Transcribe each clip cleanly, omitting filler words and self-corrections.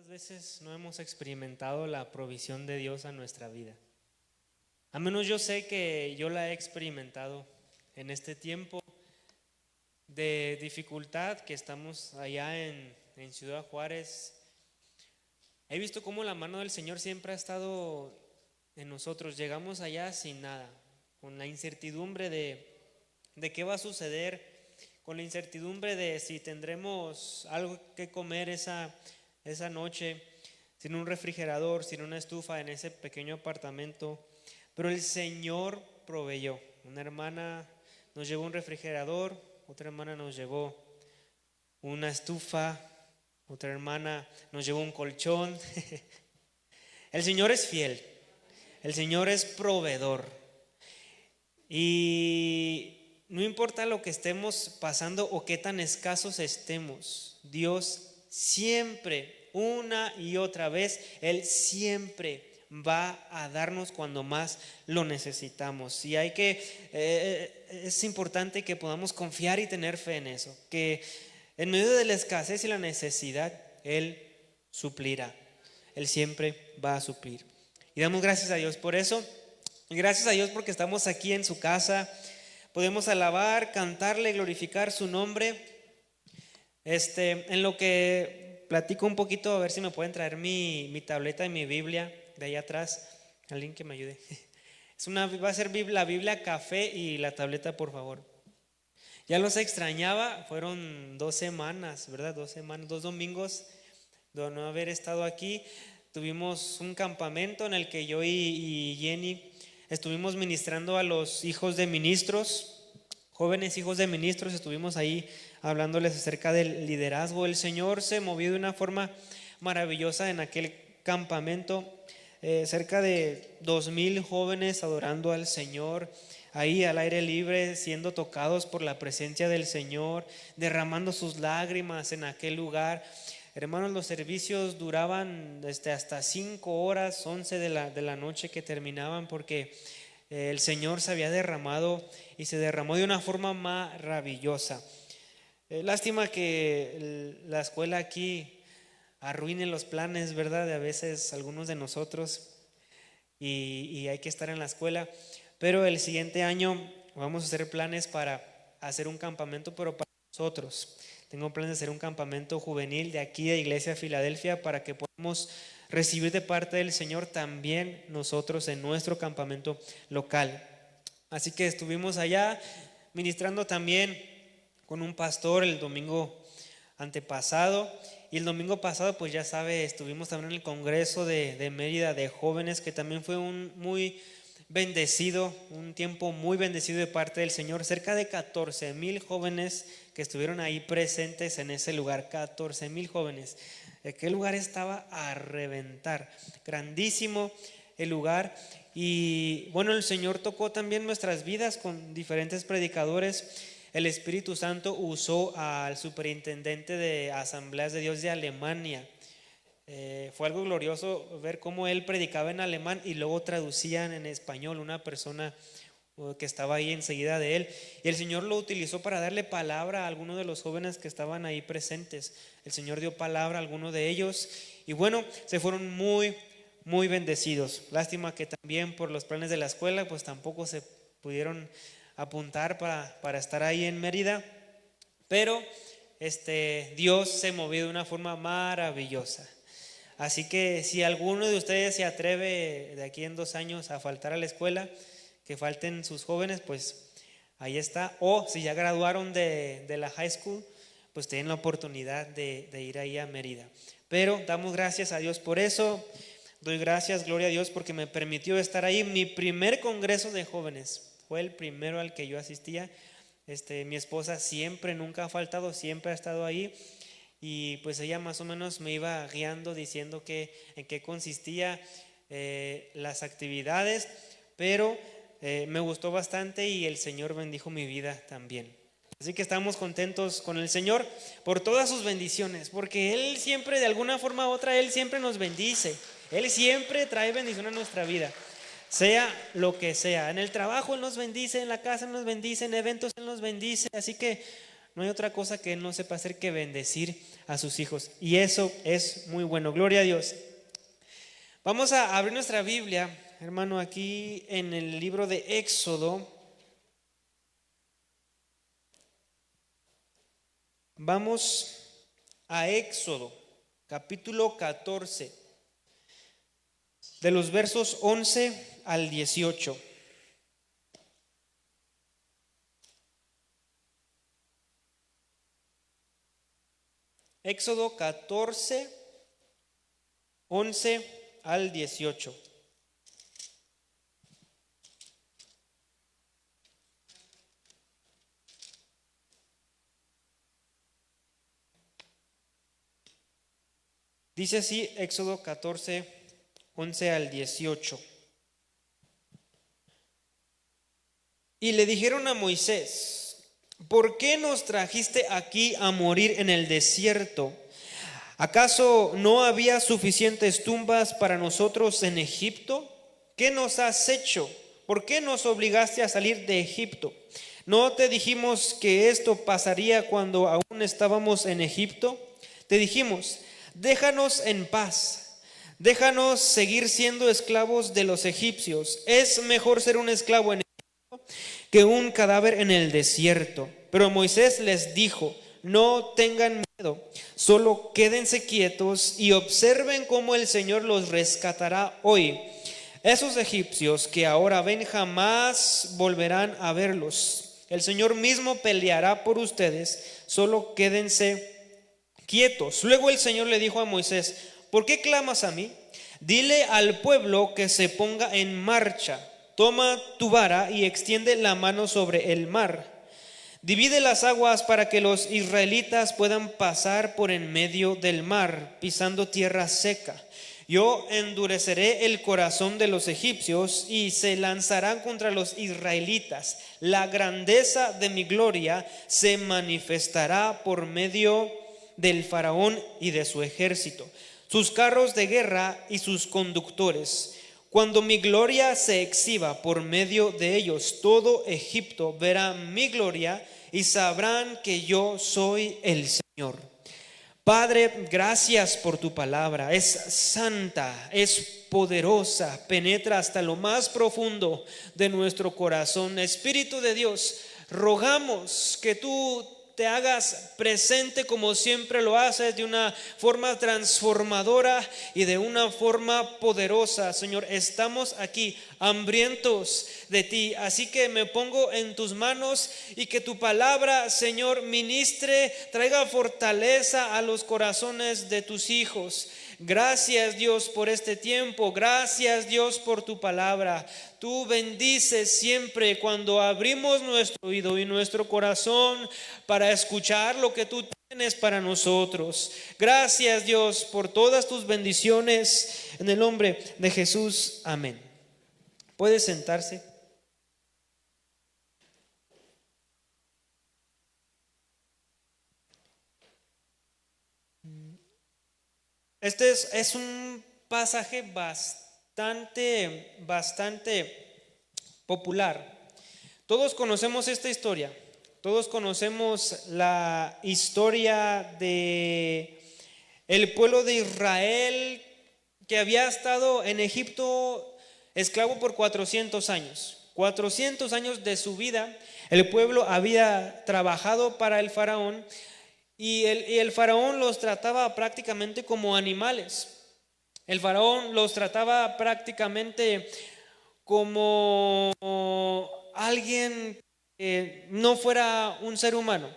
¿Cuántas veces no hemos experimentado la provisión de Dios a nuestra vida? Al menos yo sé que yo la he experimentado en este tiempo de dificultad que estamos allá en Ciudad Juárez. He visto cómo la mano del Señor siempre ha estado en nosotros. Llegamos allá sin nada, con la incertidumbre de qué va a suceder, con la incertidumbre de si tendremos algo que comer esa noche, sin un refrigerador, sin una estufa en ese pequeño apartamento. Pero el Señor proveyó. Una hermana nos llevó un refrigerador, otra hermana nos llevó una estufa, otra hermana nos llevó un colchón. El Señor es fiel, el Señor es proveedor. Y no importa lo que estemos pasando o qué tan escasos estemos, Dios siempre, una y otra vez, Él siempre va a darnos cuando más lo necesitamos. Y es importante que podamos confiar y tener fe en eso, que en medio de la escasez y la necesidad, Él suplirá. Él siempre va a suplir. Y damos gracias a Dios por eso. Y gracias a Dios porque estamos aquí en su casa. Podemos alabar, cantarle, glorificar su nombre. En lo que platico un poquito, a ver si me pueden traer mi tableta y mi Biblia de ahí atrás. Alguien que me ayude. Va a ser la Biblia café y la tableta, por favor. Ya los extrañaba, fueron 2 semanas, ¿verdad? 2 semanas, 2 domingos de no haber estado aquí. Tuvimos un campamento en el que yo y Jenny estuvimos ministrando a los hijos de ministros, jóvenes hijos de ministros. Estuvimos ahí hablándoles acerca del liderazgo. El Señor se movió de una forma maravillosa en aquel campamento. Cerca de 2,000 jóvenes adorando al Señor, ahí al aire libre, siendo tocados por la presencia del Señor, derramando sus lágrimas en aquel lugar. Hermanos, los servicios duraban hasta 5 horas, 11 de la noche que terminaban, porque el Señor se había derramado y se derramó de una forma maravillosa. Lástima que la escuela aquí arruine los planes, ¿verdad? De a veces algunos de nosotros y hay que estar en la escuela, pero el siguiente año vamos a hacer planes para hacer un campamento, pero para nosotros. Tengo planes de hacer un campamento juvenil de aquí de Iglesia Filadelfia para que podamos recibir de parte del Señor también nosotros en nuestro campamento local. Así que estuvimos allá ministrando también con un pastor el domingo antepasado. Y el domingo pasado, pues ya sabe, estuvimos también en el Congreso de Mérida de jóvenes, que también fue un tiempo muy bendecido de parte del Señor. Cerca de 14,000 jóvenes que estuvieron ahí presentes en ese lugar, 14,000 jóvenes. Aquel lugar estaba a reventar, grandísimo el lugar. Y bueno, el Señor tocó también nuestras vidas con diferentes predicadores. El Espíritu Santo usó al superintendente de Asambleas de Dios de Alemania. Fue algo glorioso ver cómo él predicaba en alemán y luego traducían en español una persona que estaba ahí enseguida de él. Y el Señor lo utilizó para darle palabra a algunos de los jóvenes que estaban ahí presentes. El Señor dio palabra a algunos de ellos y bueno, se fueron muy, muy bendecidos. Lástima que también por los planes de la escuela pues tampoco se pudieron apuntar para estar ahí en Mérida, pero Dios se movió de una forma maravillosa. Así que si alguno de ustedes se atreve de aquí en 2 años a faltar a la escuela, que falten sus jóvenes, pues ahí está. O si ya graduaron de la high school, pues tienen la oportunidad de ir ahí a Mérida. Pero damos gracias a Dios por eso. Doy gracias, gloria a Dios, porque me permitió estar ahí. Mi primer congreso de jóvenes fue el primero al que yo asistía. Mi esposa siempre, nunca ha faltado, siempre ha estado ahí. Y pues ella más o menos me iba guiando, diciendo en qué consistía las actividades. Pero me gustó bastante y el Señor bendijo mi vida también. Así que estamos contentos con el Señor por todas sus bendiciones, porque Él siempre, de alguna forma u otra, Él siempre nos bendice. Él siempre trae bendición a nuestra vida. Sea lo que sea, en el trabajo Él nos bendice, en la casa Él nos bendice, en eventos Él nos bendice. Así que No hay otra cosa que él no sepa hacer que bendecir a sus hijos. Y eso es muy bueno. Gloria a Dios. Vamos a abrir nuestra Biblia, hermano, aquí en el libro de Éxodo. Vamos a Éxodo, capítulo 14, de los versos 11 al 18. Éxodo 14, 11 al 18. Dice así Éxodo 14, 11 al 18. Y le dijeron a Moisés: ¿por qué nos trajiste aquí a morir en el desierto? ¿Acaso no había suficientes tumbas para nosotros en Egipto? ¿Qué nos has hecho? ¿Por qué nos obligaste a salir de Egipto? ¿No te dijimos que esto pasaría cuando aún estábamos en Egipto? Te dijimos: déjanos en paz, déjanos seguir siendo esclavos de los egipcios. Es mejor ser un esclavo en Egipto que un cadáver en el desierto. Pero Moisés les dijo: no tengan miedo, solo quédense quietos y observen cómo el Señor los rescatará hoy. Esos egipcios que ahora ven jamás volverán a verlos. El Señor mismo peleará por ustedes, solo quédense quietos. Luego el Señor le dijo a Moisés: ¿por qué clamas a mí? Dile al pueblo que se ponga en marcha. Toma tu vara y extiende la mano sobre el mar. Divide las aguas para que los israelitas puedan pasar por en medio del mar, pisando tierra seca. Yo endureceré el corazón de los egipcios y se lanzarán contra los israelitas. La grandeza de mi gloria se manifestará por medio del faraón y de su ejército, sus carros de guerra y sus conductores. Cuando mi gloria se exhiba por medio de ellos, todo Egipto verá mi gloria y sabrán que yo soy el Señor. Padre, gracias por tu palabra. Es santa, es poderosa, penetra hasta lo más profundo de nuestro corazón. Espíritu de Dios, rogamos que tú te hagas presente como siempre lo haces, de una forma transformadora y de una forma poderosa. Señor, estamos aquí hambrientos de ti, así que me pongo en tus manos y que tu palabra, Señor, ministre, traiga fortaleza a los corazones de tus hijos. Gracias, Dios, por este tiempo. Gracias, Dios, por tu palabra. Tú bendices siempre cuando abrimos nuestro oído y nuestro corazón para escuchar lo que tú tienes para nosotros. Gracias, Dios, por todas tus bendiciones. En el nombre de Jesús, amén. ¿Puede sentarse? Este es un pasaje bastante popular. Todos conocemos esta historia. Todos conocemos la historia de el pueblo de Israel que había estado en Egipto esclavo por 400 años. 400 años de su vida, el pueblo había trabajado para el faraón. Y el faraón los trataba prácticamente como animales. El faraón los trataba prácticamente como alguien que no fuera un ser humano.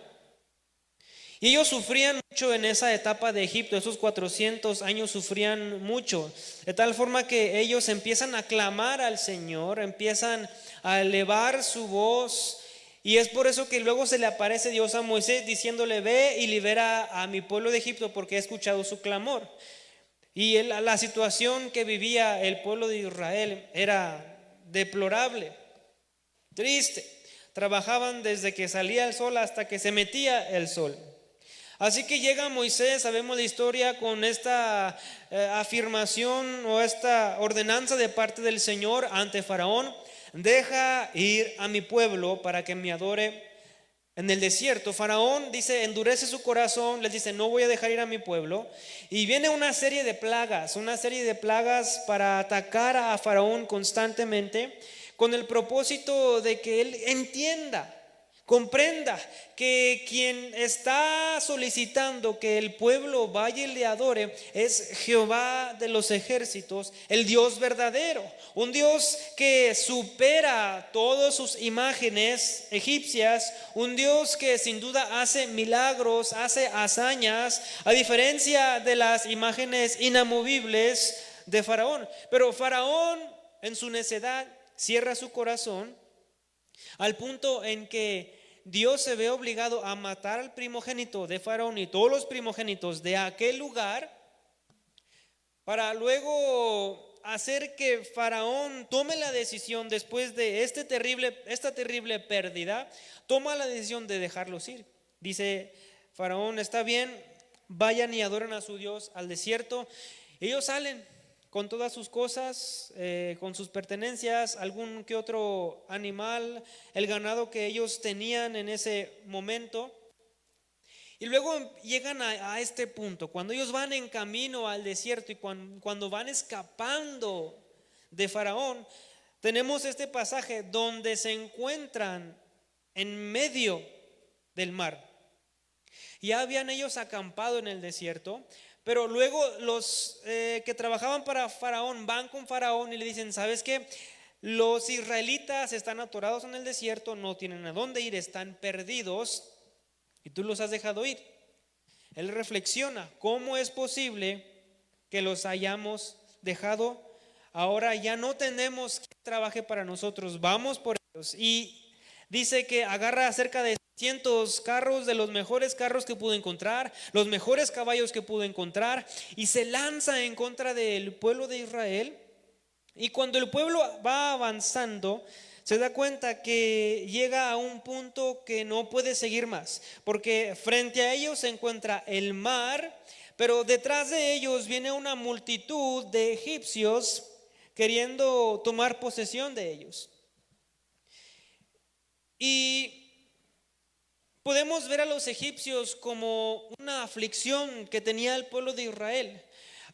Y ellos sufrían mucho en esa etapa de Egipto. Esos 400 años sufrían mucho, de tal forma que ellos empiezan a clamar al Señor, empiezan a elevar su voz. Y es por eso que luego se le aparece Dios a Moisés diciéndole: ve y libera a mi pueblo de Egipto, porque he escuchado su clamor. Y la situación que vivía el pueblo de Israel era deplorable, triste. Trabajaban desde que salía el sol hasta que se metía el sol. Así que llega Moisés, sabemos la historia, con esta afirmación o esta ordenanza de parte del Señor ante Faraón: deja ir a mi pueblo para que me adore En el desierto, Faraón dice, endurece su corazón, les dice, no voy a dejar ir a mi pueblo. Y viene una serie de plagas para atacar a Faraón constantemente, con el propósito de que él entienda, comprenda que quien está solicitando que el pueblo vaya y le adore es Jehová de los ejércitos, el Dios verdadero, un Dios que supera todas sus imágenes egipcias, un Dios que sin duda hace milagros, hace hazañas, a diferencia de las imágenes inamovibles de Faraón. Pero Faraón en su necedad cierra su corazón al punto en que Dios se ve obligado a matar al primogénito de Faraón y todos los primogénitos de aquel lugar, para luego hacer que Faraón tome la decisión, después de esta terrible pérdida, toma la decisión de dejarlos ir. Dice Faraón, está bien, vayan y adoren a su Dios al desierto. Ellos salen con todas sus cosas, con sus pertenencias, algún que otro animal, el ganado que ellos tenían en ese momento. Y luego llegan a este punto, cuando ellos van en camino al desierto y cuando van escapando de Faraón, tenemos este pasaje donde se encuentran en medio del mar. Ya habían ellos acampado en el desierto, pero luego los que trabajaban para Faraón van con Faraón y le dicen, ¿sabes qué? Los israelitas están atorados en el desierto, no tienen a dónde ir, están perdidos y tú los has dejado ir. Él reflexiona, ¿cómo es posible que los hayamos dejado? Ahora ya no tenemos quien trabaje para nosotros, vamos por ellos. Y dice que agarra cerca de cientos carros, de los mejores carros que pudo encontrar, los mejores caballos que pudo encontrar, y se lanza en contra del pueblo de Israel. Y cuando el pueblo va avanzando, se da cuenta que llega a un punto que no puede seguir más, porque frente a ellos se encuentra el mar, pero detrás de ellos viene una multitud de egipcios queriendo tomar posesión de ellos. Y podemos ver a los egipcios como una aflicción que tenía el pueblo de Israel,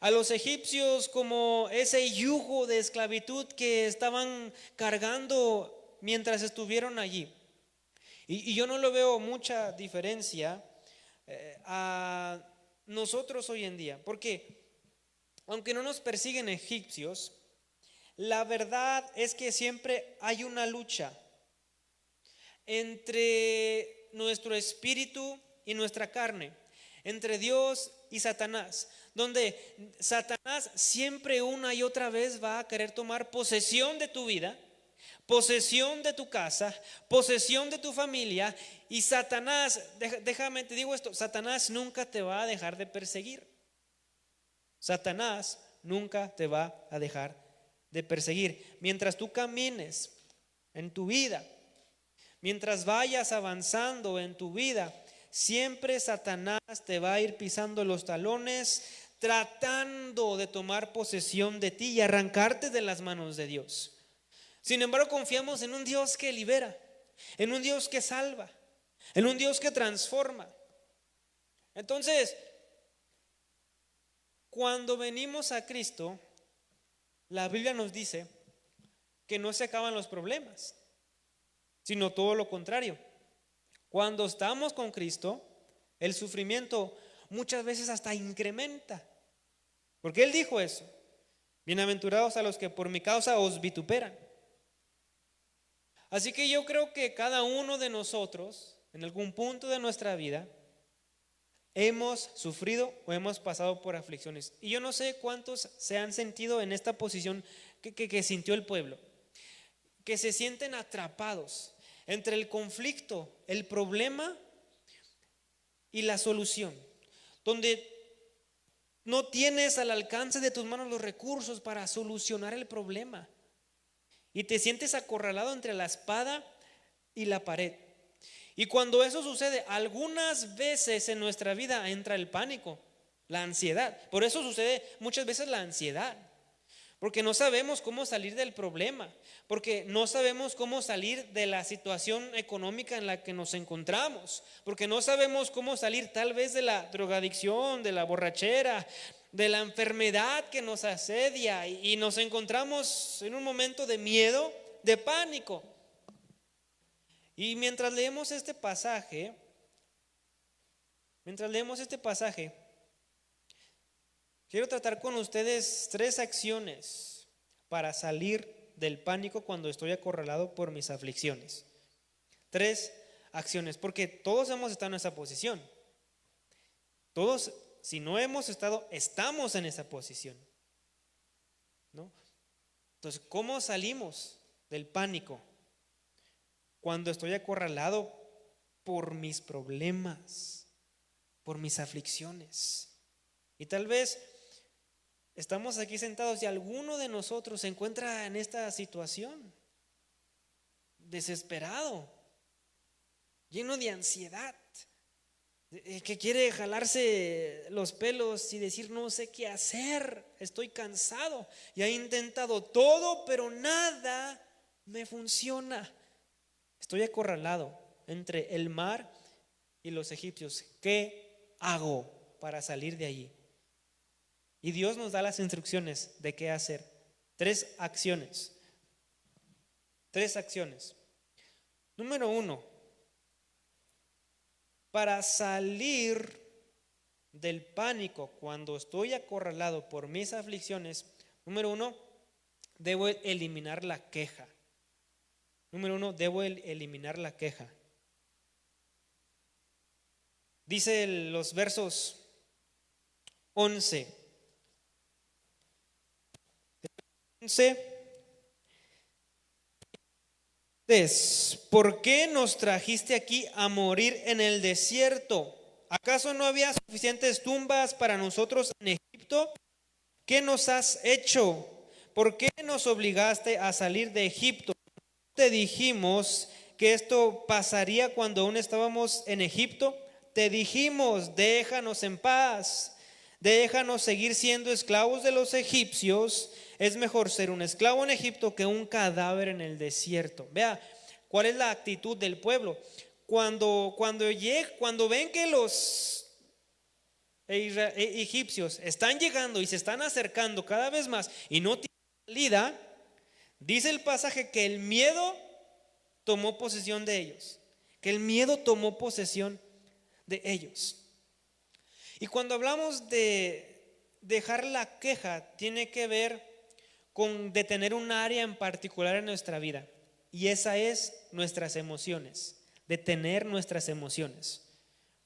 a los egipcios como ese yugo de esclavitud que estaban cargando mientras estuvieron allí. Y yo no lo veo mucha diferencia a nosotros hoy en día, porque aunque no nos persiguen egipcios, la verdad es que siempre hay una lucha entre nuestro espíritu y nuestra carne, entre Dios y Satanás, donde Satanás siempre una y otra vez va a querer tomar posesión de tu vida, posesión de tu casa, posesión de tu familia. Y Satanás, déjame te digo esto, Satanás nunca te va a dejar de perseguir. Satanás nunca te va a dejar de perseguir. Mientras tú camines en tu vida, mientras vayas avanzando en tu vida, siempre Satanás te va a ir pisando los talones, tratando de tomar posesión de ti y arrancarte de las manos de Dios. Sin embargo, confiamos en un Dios que libera, en un Dios que salva, en un Dios que transforma. Entonces, cuando venimos a Cristo, la Biblia nos dice que no se acaban los problemas, sino todo lo contrario. Cuando estamos con Cristo, el sufrimiento muchas veces hasta incrementa, porque Él dijo eso: bienaventurados a los que por mi causa os vituperan. Así que yo creo que cada uno de nosotros, en algún punto de nuestra vida, hemos sufrido o hemos pasado por aflicciones. Y yo no sé cuántos se han sentido en esta posición que sintió el pueblo, que se sienten atrapados entre el conflicto, el problema y la solución, donde no tienes al alcance de tus manos los recursos para solucionar el problema y te sientes acorralado entre la espada y la pared. Y cuando eso sucede, algunas veces en nuestra vida entra el pánico, la ansiedad. Por eso sucede muchas veces la ansiedad, porque no sabemos cómo salir del problema, porque no sabemos cómo salir de la situación económica en la que nos encontramos, porque no sabemos cómo salir tal vez de la drogadicción, de la borrachera, de la enfermedad que nos asedia, y nos encontramos en un momento de miedo, de pánico. Y mientras leemos este pasaje, quiero tratar con ustedes 3 acciones para salir del pánico cuando estoy acorralado por mis aflicciones. 3 acciones, porque todos hemos estado en esa posición. Todos, si no hemos estado, estamos en esa posición, ¿no? Entonces, ¿cómo salimos del pánico cuando estoy acorralado por mis problemas, por mis aflicciones? Y tal vez estamos aquí sentados y alguno de nosotros se encuentra en esta situación, desesperado, lleno de ansiedad, que quiere jalarse los pelos y decir: no sé qué hacer, estoy cansado, y he intentado todo, pero nada me funciona. Estoy acorralado entre el mar y los egipcios. ¿Qué hago para salir de allí? Y Dios nos da las instrucciones de qué hacer. 3 acciones. 3 acciones. Número 1, para salir del pánico cuando estoy acorralado por mis aflicciones, número 1, debo eliminar la queja. Número 1, debo eliminar la queja. Dice los versos 11. ¿Por qué nos trajiste aquí a morir en el desierto? ¿Acaso no había suficientes tumbas para nosotros en Egipto? ¿Qué nos has hecho? ¿Por qué nos obligaste a salir de Egipto? Te dijimos que esto pasaría cuando aún estábamos en Egipto. Te dijimos: déjanos en paz, déjanos seguir siendo esclavos de los egipcios. Es mejor ser un esclavo en Egipto que un cadáver en el desierto. Vea cuál es la actitud del pueblo. Cuando ven que los egipcios están llegando y se están acercando cada vez más y no tienen salida, dice el pasaje que el miedo tomó posesión de ellos. Que el miedo tomó posesión de ellos. Y cuando hablamos de dejar la queja, tiene que ver con detener un área en particular en nuestra vida. Y esa es nuestras emociones. Detener nuestras emociones.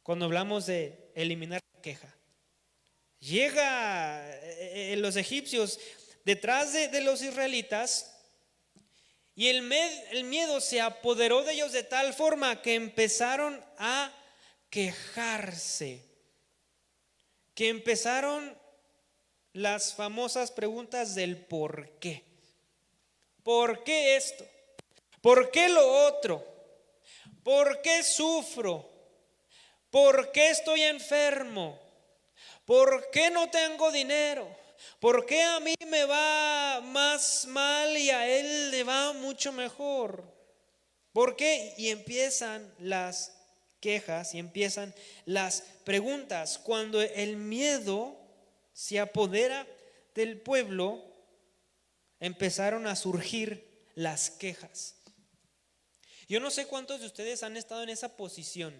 Cuando hablamos de eliminar la queja, llega los egipcios detrás de los israelitas, y el miedo se apoderó de ellos de tal forma que empezaron a quejarse, que empezaron las famosas preguntas del por qué. ¿Por qué esto? ¿Por qué lo otro? ¿Por qué sufro? ¿Por qué estoy enfermo? ¿Por qué no tengo dinero? ¿Por qué a mí me va más mal y a él le va mucho mejor? ¿Por qué? Y empiezan las quejas y empiezan las preguntas. Cuando el miedo se apodera del pueblo, empezaron a surgir las quejas. Yo no sé cuántos de ustedes han estado en esa posición,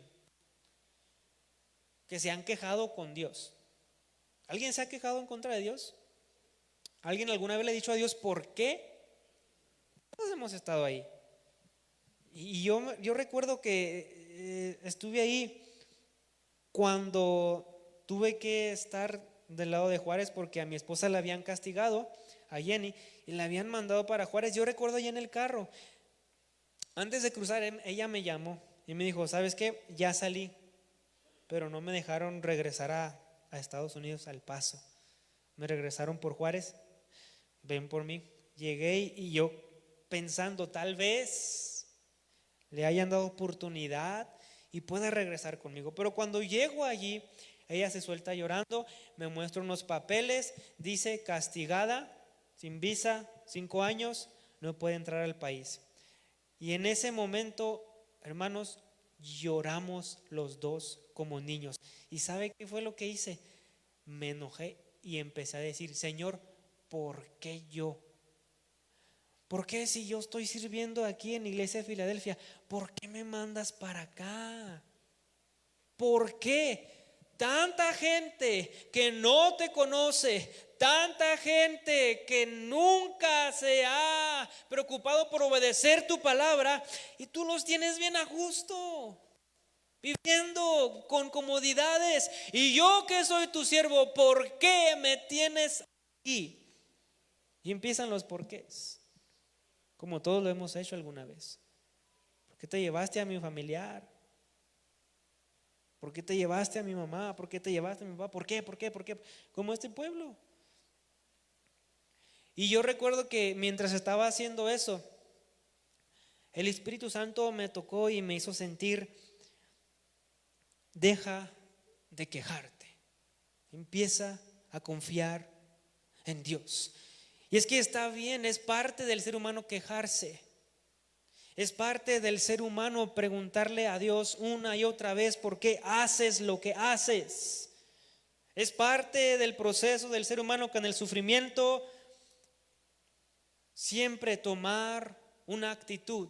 que se han quejado con Dios. ¿Alguien se ha quejado en contra de Dios? ¿Alguien alguna vez le ha dicho a Dios por qué? Todos hemos estado ahí. Y yo recuerdo que estuve ahí cuando tuve que estar del lado de Juárez, porque a mi esposa la habían castigado, a Jenny, y la habían mandado para Juárez. Yo recuerdo allá en el carro, antes de cruzar, ella me llamó y me dijo: ¿sabes qué? Ya salí, pero no me dejaron regresar a Estados Unidos, al Paso. Me regresaron por Juárez. Ven por mí. Llegué y yo pensando, tal vez le hayan dado oportunidad y pueda regresar conmigo. Pero cuando llego allí, ella se suelta llorando, me muestra unos papeles, dice castigada, sin visa, 5 años, no puede entrar al país. Y en ese momento, hermanos, lloramos los dos como niños. ¿Y sabe qué fue lo que hice? Me enojé y empecé a decir: Señor, ¿por qué yo? ¿Por qué si yo estoy sirviendo aquí en la iglesia de Filadelfia? ¿Por qué me mandas para acá? ¿Por qué? Tanta gente que no te conoce, tanta gente que nunca se ha preocupado por obedecer tu palabra, y tú los tienes bien a gusto, viviendo con comodidades. Y yo, que soy tu siervo, ¿por qué me tienes aquí? Y empiezan los porqués, como todos lo hemos hecho alguna vez. ¿Por qué te llevaste a mi familiar? ¿Por qué te llevaste a mi mamá? ¿Por qué te llevaste a mi papá? ¿Por qué? ¿Por qué? ¿Por qué? Como este pueblo. Y yo recuerdo que mientras estaba haciendo eso, el Espíritu Santo me tocó y me hizo sentir: deja de quejarte, empieza a confiar en Dios. Y es que está bien, es parte del ser humano quejarse. Es parte del ser humano preguntarle a Dios una y otra vez por qué haces lo que haces. Es parte del proceso del ser humano que en el sufrimiento siempre tomar una actitud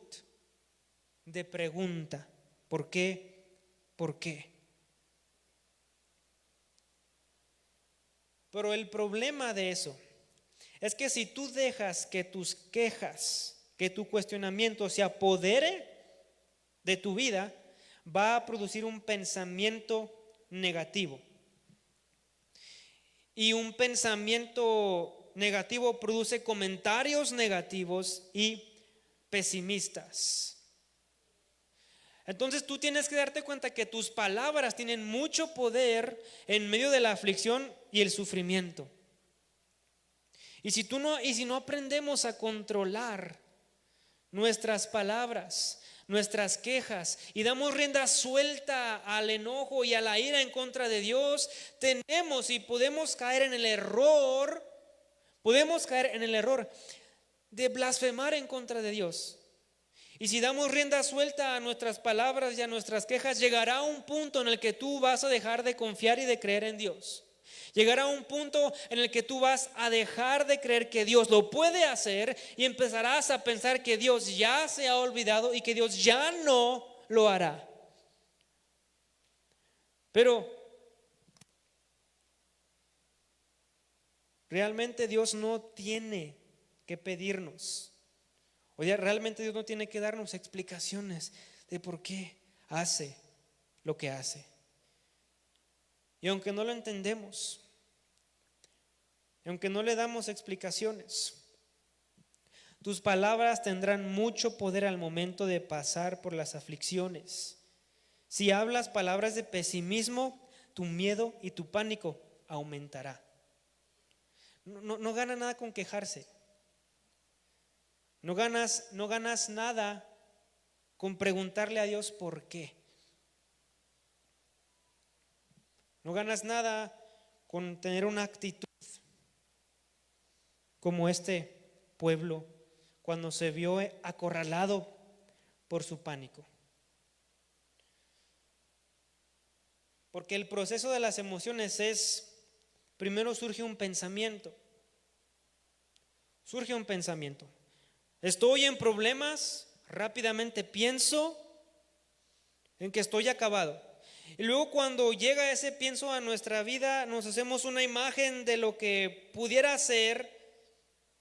de pregunta. ¿Por qué? ¿Por qué? Pero el problema de eso es que si tú dejas que tus quejas, que tu cuestionamiento se apodere de tu vida, va a producir un pensamiento negativo. Y un pensamiento negativo produce comentarios negativos y pesimistas. Entonces tú tienes que darte cuenta que tus palabras tienen mucho poder en medio de la aflicción y el sufrimiento. Y si no aprendemos a controlar nuestras palabras, nuestras quejas, y damos rienda suelta al enojo y a la ira en contra de Dios, tenemos y podemos caer en el error de blasfemar en contra de Dios. Y si damos rienda suelta a nuestras palabras y a nuestras quejas, llegará un punto en el que tú vas a dejar de confiar y de creer en Dios. Llegará un punto en el que tú vas a dejar de creer que Dios lo puede hacer, y empezarás a pensar que Dios ya se ha olvidado y que Dios ya no lo hará. Pero realmente Dios no tiene que pedirnos, realmente Dios no tiene que darnos explicaciones de por qué hace lo que hace. Y aunque no lo entendemos, aunque no le damos explicaciones, tus palabras tendrán mucho poder al momento de pasar por las aflicciones. Si hablas palabras de pesimismo, tu miedo y tu pánico aumentará. No gana nada con quejarse. No ganas nada con preguntarle a Dios por qué. No ganas nada con tener una actitud como este pueblo cuando se vio acorralado por su pánico. Porque el proceso de las emociones es: primero surge un pensamiento. Estoy en problemas, rápidamente pienso en que estoy acabado. Y luego, cuando llega ese pienso a nuestra vida, nos hacemos una imagen de lo que pudiera ser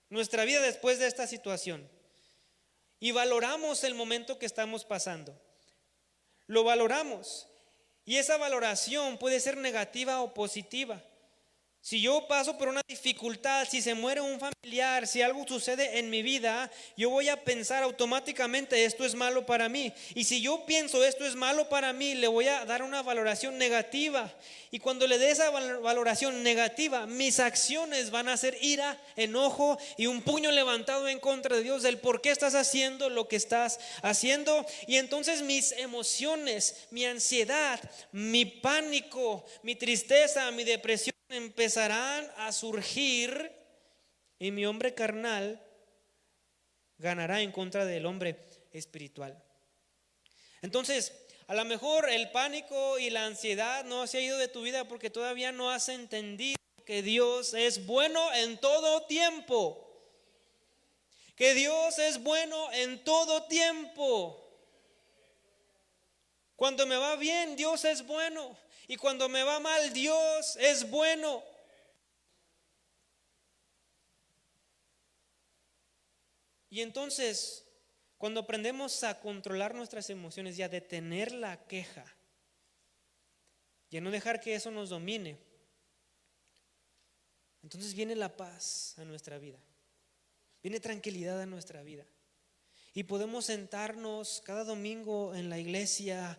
nuestra vida después de esta situación. Y valoramos el momento que estamos pasando. Lo valoramos. Y esa valoración puede ser negativa o positiva. Si yo paso por una dificultad, si se muere un familiar, si algo sucede en mi vida, yo voy a pensar automáticamente: esto es malo para mí. Y si yo pienso esto es malo para mí, le voy a dar una valoración negativa. Y cuando le dé esa valoración negativa, mis acciones van a ser ira, enojo y un puño levantado en contra de Dios del por qué estás haciendo lo que estás haciendo. Y entonces mis emociones, mi ansiedad, mi pánico, mi tristeza, mi depresión empezarán a surgir y mi hombre carnal ganará en contra del hombre espiritual. Entonces, a lo mejor el pánico y la ansiedad no se ha ido de tu vida porque todavía no has entendido que Dios es bueno en todo tiempo. Que Dios es bueno en todo tiempo. Cuando me va bien, Dios es bueno. Y cuando me va mal, Dios es bueno. Y entonces, cuando aprendemos a controlar nuestras emociones y a detener la queja y a no dejar que eso nos domine, entonces viene la paz a nuestra vida, viene tranquilidad a nuestra vida. Y podemos sentarnos cada domingo en la iglesia,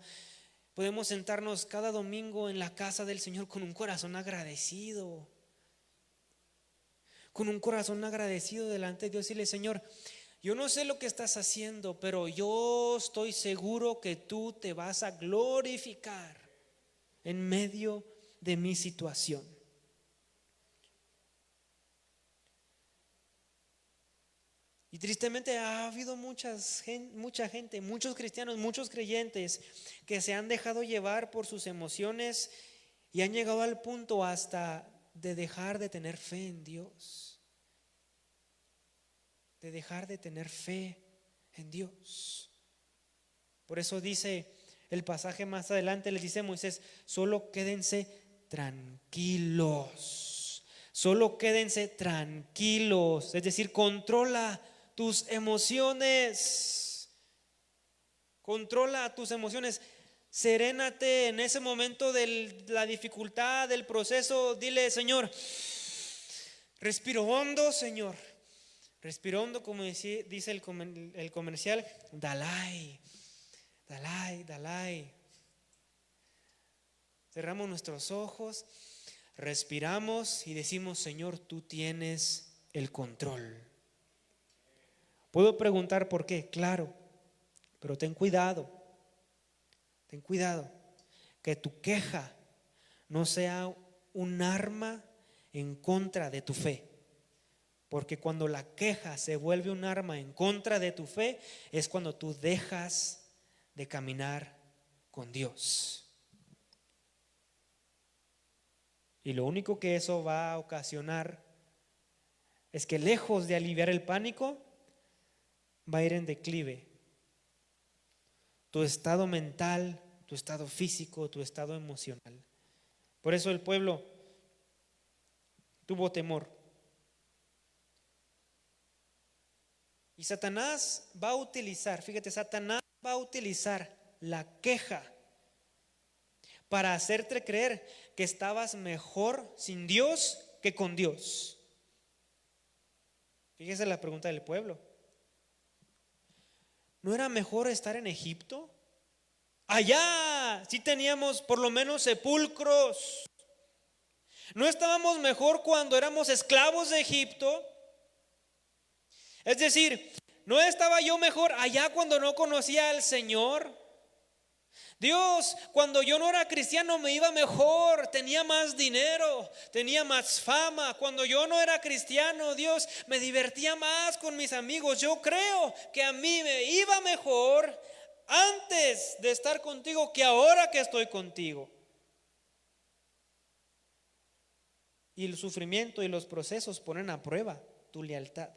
podemos sentarnos cada domingo en la casa del Señor con un corazón agradecido. Con un corazón agradecido delante de Dios y decirle: Señor, yo no sé lo que estás haciendo, pero yo estoy seguro que tú te vas a glorificar en medio de mi situación. Y tristemente ha habido mucha gente, muchos cristianos, muchos creyentes que se han dejado llevar por sus emociones y han llegado al punto hasta de dejar de tener fe en Dios, de dejar de tener fe en Dios. Por eso dice el pasaje más adelante, les dice Moisés: solo quédense tranquilos, solo quédense tranquilos, es decir, controla tus emociones, controla tus emociones. Serénate en ese momento de la dificultad, del proceso. Dile: Señor, respiro hondo, Señor. Respiro hondo, como dice el comercial. Dalai, Dalai, Dalai. Cerramos nuestros ojos, respiramos y decimos: Señor, tú tienes el control. Puedo preguntar por qué, claro, pero ten cuidado que tu queja no sea un arma en contra de tu fe. Porque cuando la queja se vuelve un arma en contra de tu fe, es cuando tú dejas de caminar con Dios. Y lo único que eso va a ocasionar es que, lejos de aliviar el pánico, va a ir en declive tu estado mental, tu estado físico, tu estado emocional. Por eso el pueblo tuvo temor. Y Satanás va a utilizar, fíjate, Satanás va a utilizar la queja para hacerte creer que estabas mejor sin Dios que con Dios. Fíjese la pregunta del pueblo: ¿no era mejor estar en Egipto? Allá sí teníamos por lo menos sepulcros. ¿No estábamos mejor cuando éramos esclavos de Egipto? Es decir, ¿no estaba yo mejor allá cuando no conocía al Señor? Dios, cuando yo no era cristiano me iba mejor, tenía más dinero, tenía más fama. Cuando yo no era cristiano, Dios, me divertía más con mis amigos. Yo creo que a mí me iba mejor antes de estar contigo que ahora que estoy contigo. Y el sufrimiento y los procesos ponen a prueba tu lealtad.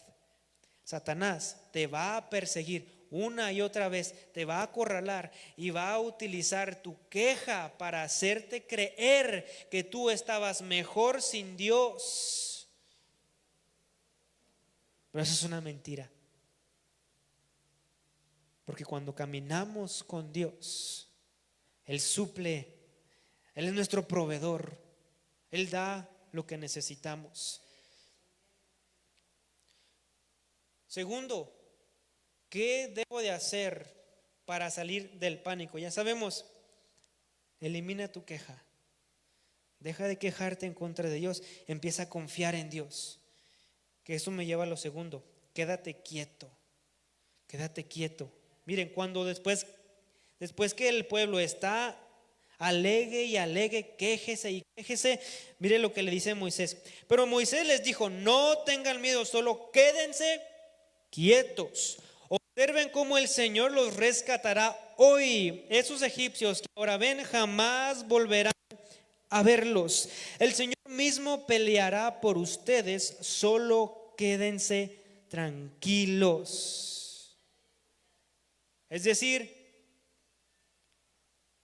Satanás te va a perseguir una y otra vez, te va a acorralar y va a utilizar tu queja para hacerte creer que tú estabas mejor sin Dios. Pero eso es una mentira. Porque cuando caminamos con Dios, Él suple, Él es nuestro proveedor, Él da lo que necesitamos. Segundo, ¿qué debo de hacer para salir del pánico? Ya sabemos, elimina tu queja. Deja de quejarte en contra de Dios, empieza a confiar en Dios. Que eso me lleva a lo segundo: quédate quieto. Quédate quieto. Miren, cuando después que el pueblo está alegue y alegue, quéjese y quéjese. Mire lo que le dice Moisés. Pero Moisés les dijo: no tengan miedo, solo quédense quietos. Observen cómo el Señor los rescatará hoy. Esos egipcios que ahora ven jamás volverán a verlos. El Señor mismo peleará por ustedes, solo quédense tranquilos. Es decir,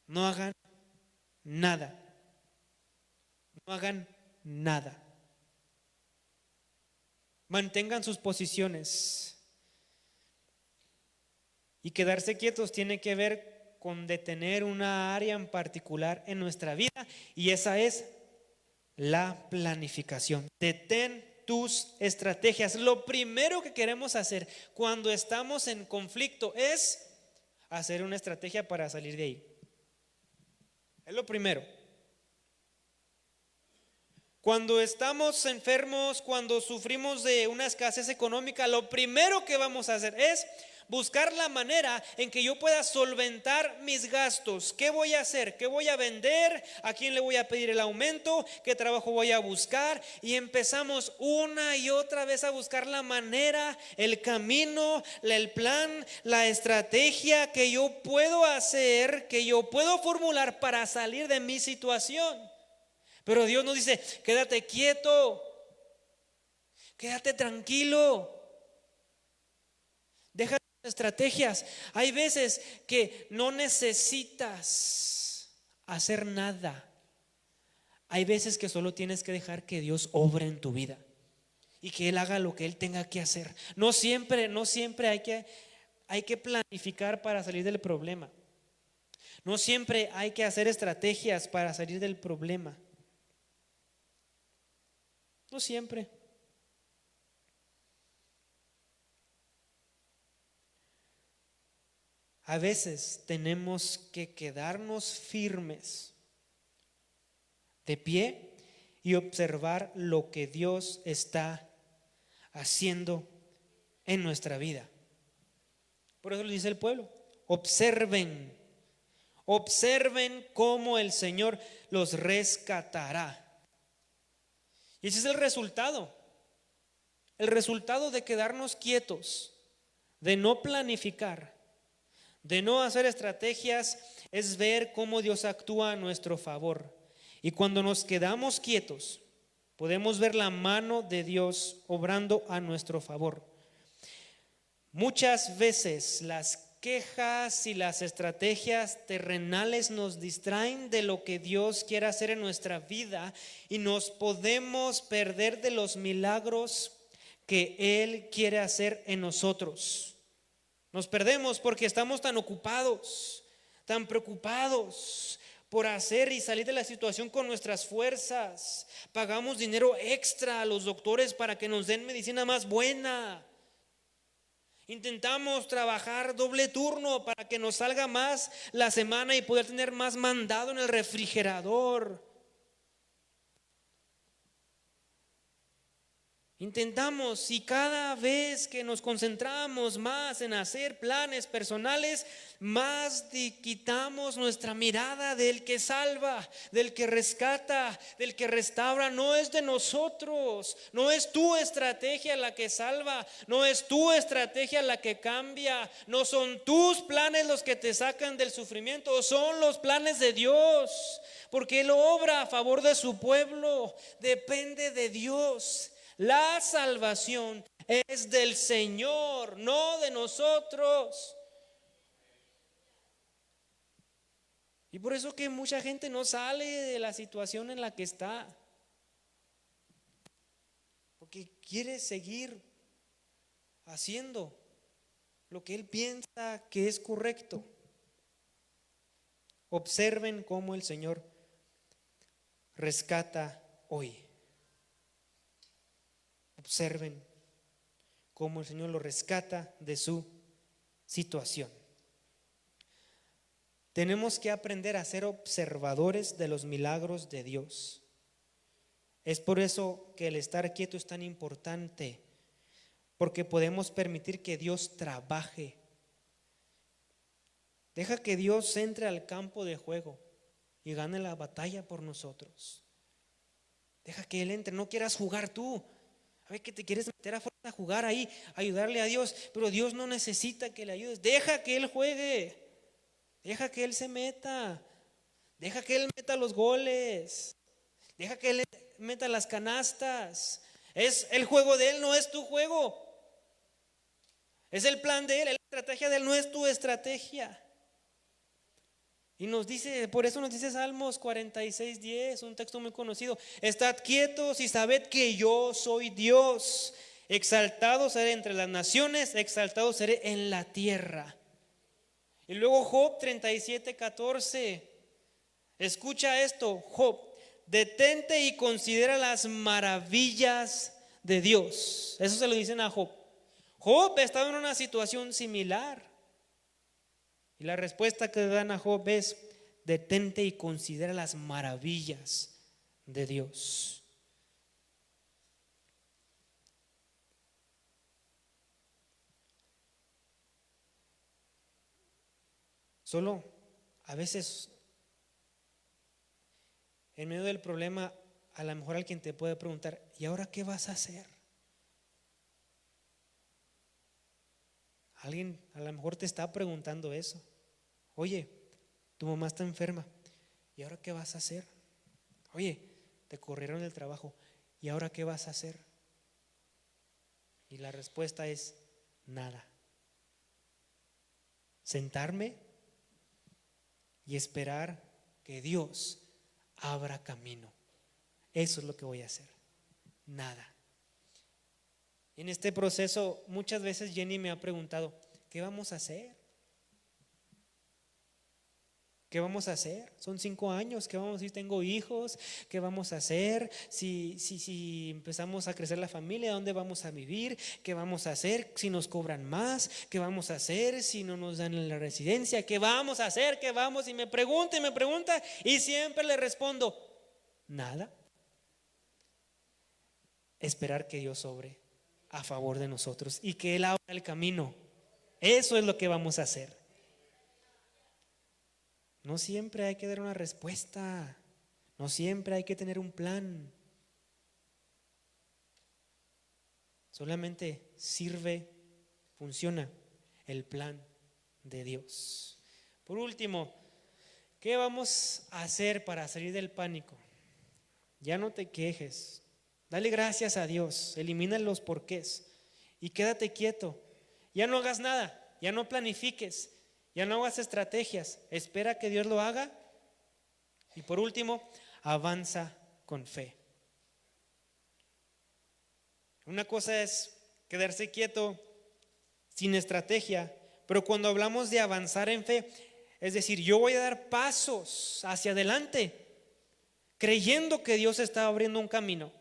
no hagan nada. No hagan nada. Mantengan sus posiciones. Y quedarse quietos tiene que ver con detener una área en particular en nuestra vida, y esa es la planificación. Detén tus estrategias. Lo primero que queremos hacer cuando estamos en conflicto es hacer una estrategia para salir de ahí. Es lo primero. Cuando estamos enfermos, cuando sufrimos de una escasez económica, lo primero que vamos a hacer es buscar la manera en que yo pueda solventar mis gastos. ¿Qué voy a hacer? ¿Qué voy a vender? ¿A quién le voy a pedir el aumento? ¿Qué trabajo voy a buscar? Y empezamos una y otra vez a buscar la manera, el camino, el plan, la estrategia que yo puedo hacer, que yo puedo formular para salir de mi situación. Pero Dios nos dice: quédate quieto, quédate tranquilo, deja estrategias. Hay veces que no necesitas hacer nada. Hay veces que solo tienes que dejar que Dios obre en tu vida y que Él haga lo que Él tenga que hacer. No siempre hay que planificar para salir del problema. No siempre hay que hacer estrategias para salir del problema. No siempre. A veces tenemos que quedarnos firmes, de pie, y observar lo que Dios está haciendo en nuestra vida. Por eso le dice el pueblo: observen cómo el Señor los rescatará. Y ese es el resultado de quedarnos quietos, de no planificar, de no hacer estrategias, es ver cómo Dios actúa a nuestro favor. Y cuando nos quedamos quietos, podemos ver la mano de Dios obrando a nuestro favor. Muchas veces las quejas y las estrategias terrenales nos distraen de lo que Dios quiere hacer en nuestra vida, y nos podemos perder de los milagros que Él quiere hacer en nosotros. Nos perdemos porque estamos tan ocupados, tan preocupados por hacer y salir de la situación con nuestras fuerzas. Pagamos dinero extra a los doctores para que nos den medicina más buena. Intentamos trabajar doble turno para que nos salga más la semana y poder tener más mandado en el refrigerador. Intentamos, y cada vez que nos concentramos más en hacer planes personales, más quitamos nuestra mirada del que salva, del que rescata, del que restaura. No es de nosotros, no es tu estrategia la que salva, no es tu estrategia la que cambia, no son tus planes los que te sacan del sufrimiento, son los planes de Dios, porque Él obra a favor de su pueblo. Depende de Dios. La salvación es del Señor, no de nosotros. Y por eso que mucha gente no sale de la situación en la que está, porque quiere seguir haciendo lo que él piensa que es correcto. Observen cómo el Señor rescata hoy. Observen cómo el Señor lo rescata de su situación. Tenemos que aprender a ser observadores de los milagros de Dios. Es por eso que el estar quieto es tan importante, porque podemos permitir que Dios trabaje. Deja que Dios entre al campo de juego y gane la batalla por nosotros. Deja que Él entre, no quieras jugar tú. A ver que te quieres meter a fuerza a jugar ahí, ayudarle a Dios, pero Dios no necesita que le ayudes. Deja que Él juegue, deja que Él se meta, deja que Él meta los goles, deja que Él meta las canastas. Es el juego de Él, no es tu juego. Es el plan de Él, la estrategia de Él, no es tu estrategia. Y nos dice, por eso nos dice Salmos 46:10, un texto muy conocido: estad quietos y sabed que yo soy Dios. Exaltado seré entre las naciones, exaltado seré en la tierra. Y luego Job 37:14. Escucha esto, Job: detente y considera las maravillas de Dios. Eso se lo dicen a Job. Job estaba en una situación similar. Y la respuesta que dan a Job es: detente y considera las maravillas de Dios. Solo a veces en medio del problema, a lo mejor alguien te puede preguntar: ¿y ahora qué vas a hacer? Alguien a lo mejor te está preguntando eso. Oye, tu mamá está enferma, ¿y ahora qué vas a hacer? Oye, te corrieron del trabajo, ¿y ahora qué vas a hacer? Y la respuesta es: nada. Sentarme y esperar que Dios abra camino. Eso es lo que voy a hacer. Nada. En este proceso muchas veces Jenny me ha preguntado: ¿qué vamos a hacer? ¿Qué vamos a hacer? Son 5 años, ¿qué vamos a hacer? Tengo hijos, ¿qué vamos a hacer? Si empezamos a crecer la familia, ¿dónde vamos a vivir? ¿Qué vamos a hacer si nos cobran más? ¿Qué vamos a hacer si no nos dan en la residencia? ¿Qué vamos a hacer? ¿Qué vamos? Y me pregunta y siempre le respondo: nada. Esperar que Dios obre a favor de nosotros y que Él abra el camino. Eso es lo que vamos a hacer. No siempre hay que dar una respuesta, no siempre hay que tener un plan. Solamente sirve, funciona el plan de Dios. Por último, ¿qué vamos a hacer para salir del pánico? Ya no te quejes, dale gracias a Dios, elimina los porqués y quédate quieto. Ya no hagas nada, ya no planifiques, ya no hagas estrategias, espera que Dios lo haga. Y por último, avanza con fe. Una cosa es quedarse quieto sin estrategia, pero cuando hablamos de avanzar en fe, es decir, yo voy a dar pasos hacia adelante, creyendo que Dios está abriendo un camino.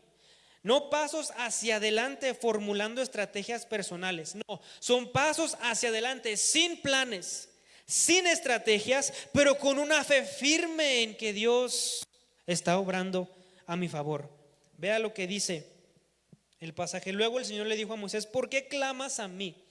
No pasos hacia adelante formulando estrategias personales, no, son pasos hacia adelante sin planes, sin estrategias, pero con una fe firme en que Dios está obrando a mi favor. Vea lo que dice el pasaje. Luego el Señor le dijo a Moisés: ¿por qué clamas a mí?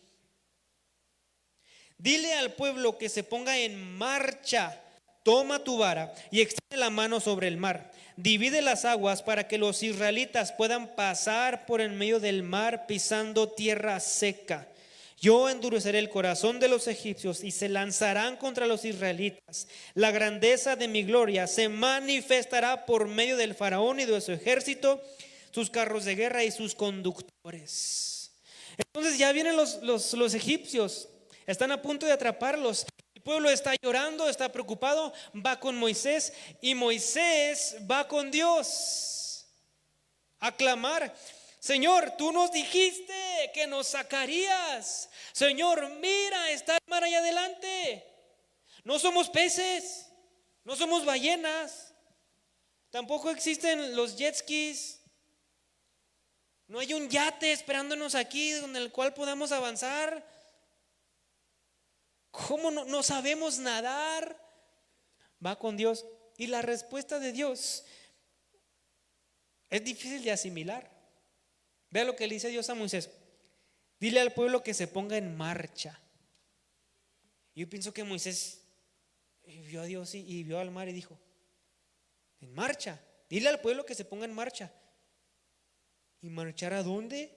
Dile al pueblo que se ponga en marcha. Toma tu vara y extiende la mano sobre el mar. Divide las aguas para que los israelitas puedan pasar por en medio del mar pisando tierra seca. Yo endureceré el corazón de los egipcios y se lanzarán contra los israelitas. La grandeza de mi gloria se manifestará por medio del faraón y de su ejército, sus carros de guerra y sus conductores. Entonces ya vienen los egipcios, están a punto de atraparlos. El pueblo está llorando, está preocupado, va con Moisés y Moisés va con Dios a clamar: Señor, tú nos dijiste que nos sacarías. Señor, mira, está el mar ahí adelante. No somos peces, no somos ballenas, tampoco existen los jet skis. No hay un yate esperándonos aquí en el cual podamos avanzar. ¿Cómo no sabemos nadar? Va con Dios. Y la respuesta de Dios es difícil de asimilar. Vea lo que le dice Dios a Moisés: dile al pueblo que se ponga en marcha. Yo pienso que Moisés vio a Dios y vio al mar y dijo: En marcha. Dile al pueblo que se ponga en marcha. ¿Y marchar a dónde?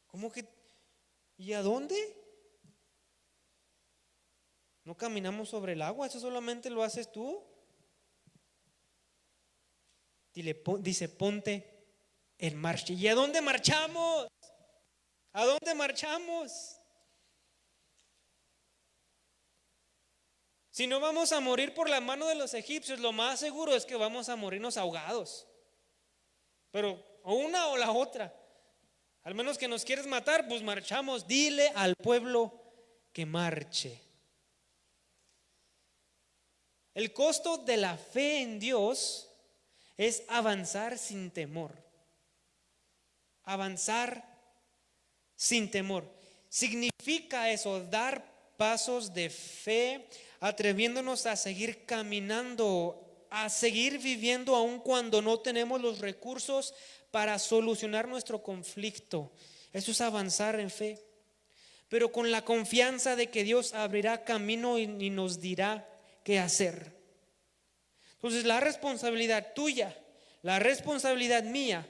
¿Cómo que? ¿Y a dónde? No caminamos sobre el agua, eso solamente lo haces tú. Dice, ponte en marcha. ¿Y a dónde marchamos? ¿A dónde marchamos? Si no vamos a morir por la mano de los egipcios, lo más seguro es que vamos a morirnos ahogados. Pero o una o la otra. Al menos que nos quieres matar, pues marchamos. Dile al pueblo que marche. El costo de la fe en Dios es avanzar sin temor. Avanzar sin temor. Significa eso, dar pasos de fe, atreviéndonos a seguir caminando, a seguir viviendo aun cuando no tenemos los recursos para solucionar nuestro conflicto. Eso es avanzar en fe, pero con la confianza de que Dios abrirá camino y nos dirá qué hacer. Entonces la responsabilidad tuya, la responsabilidad mía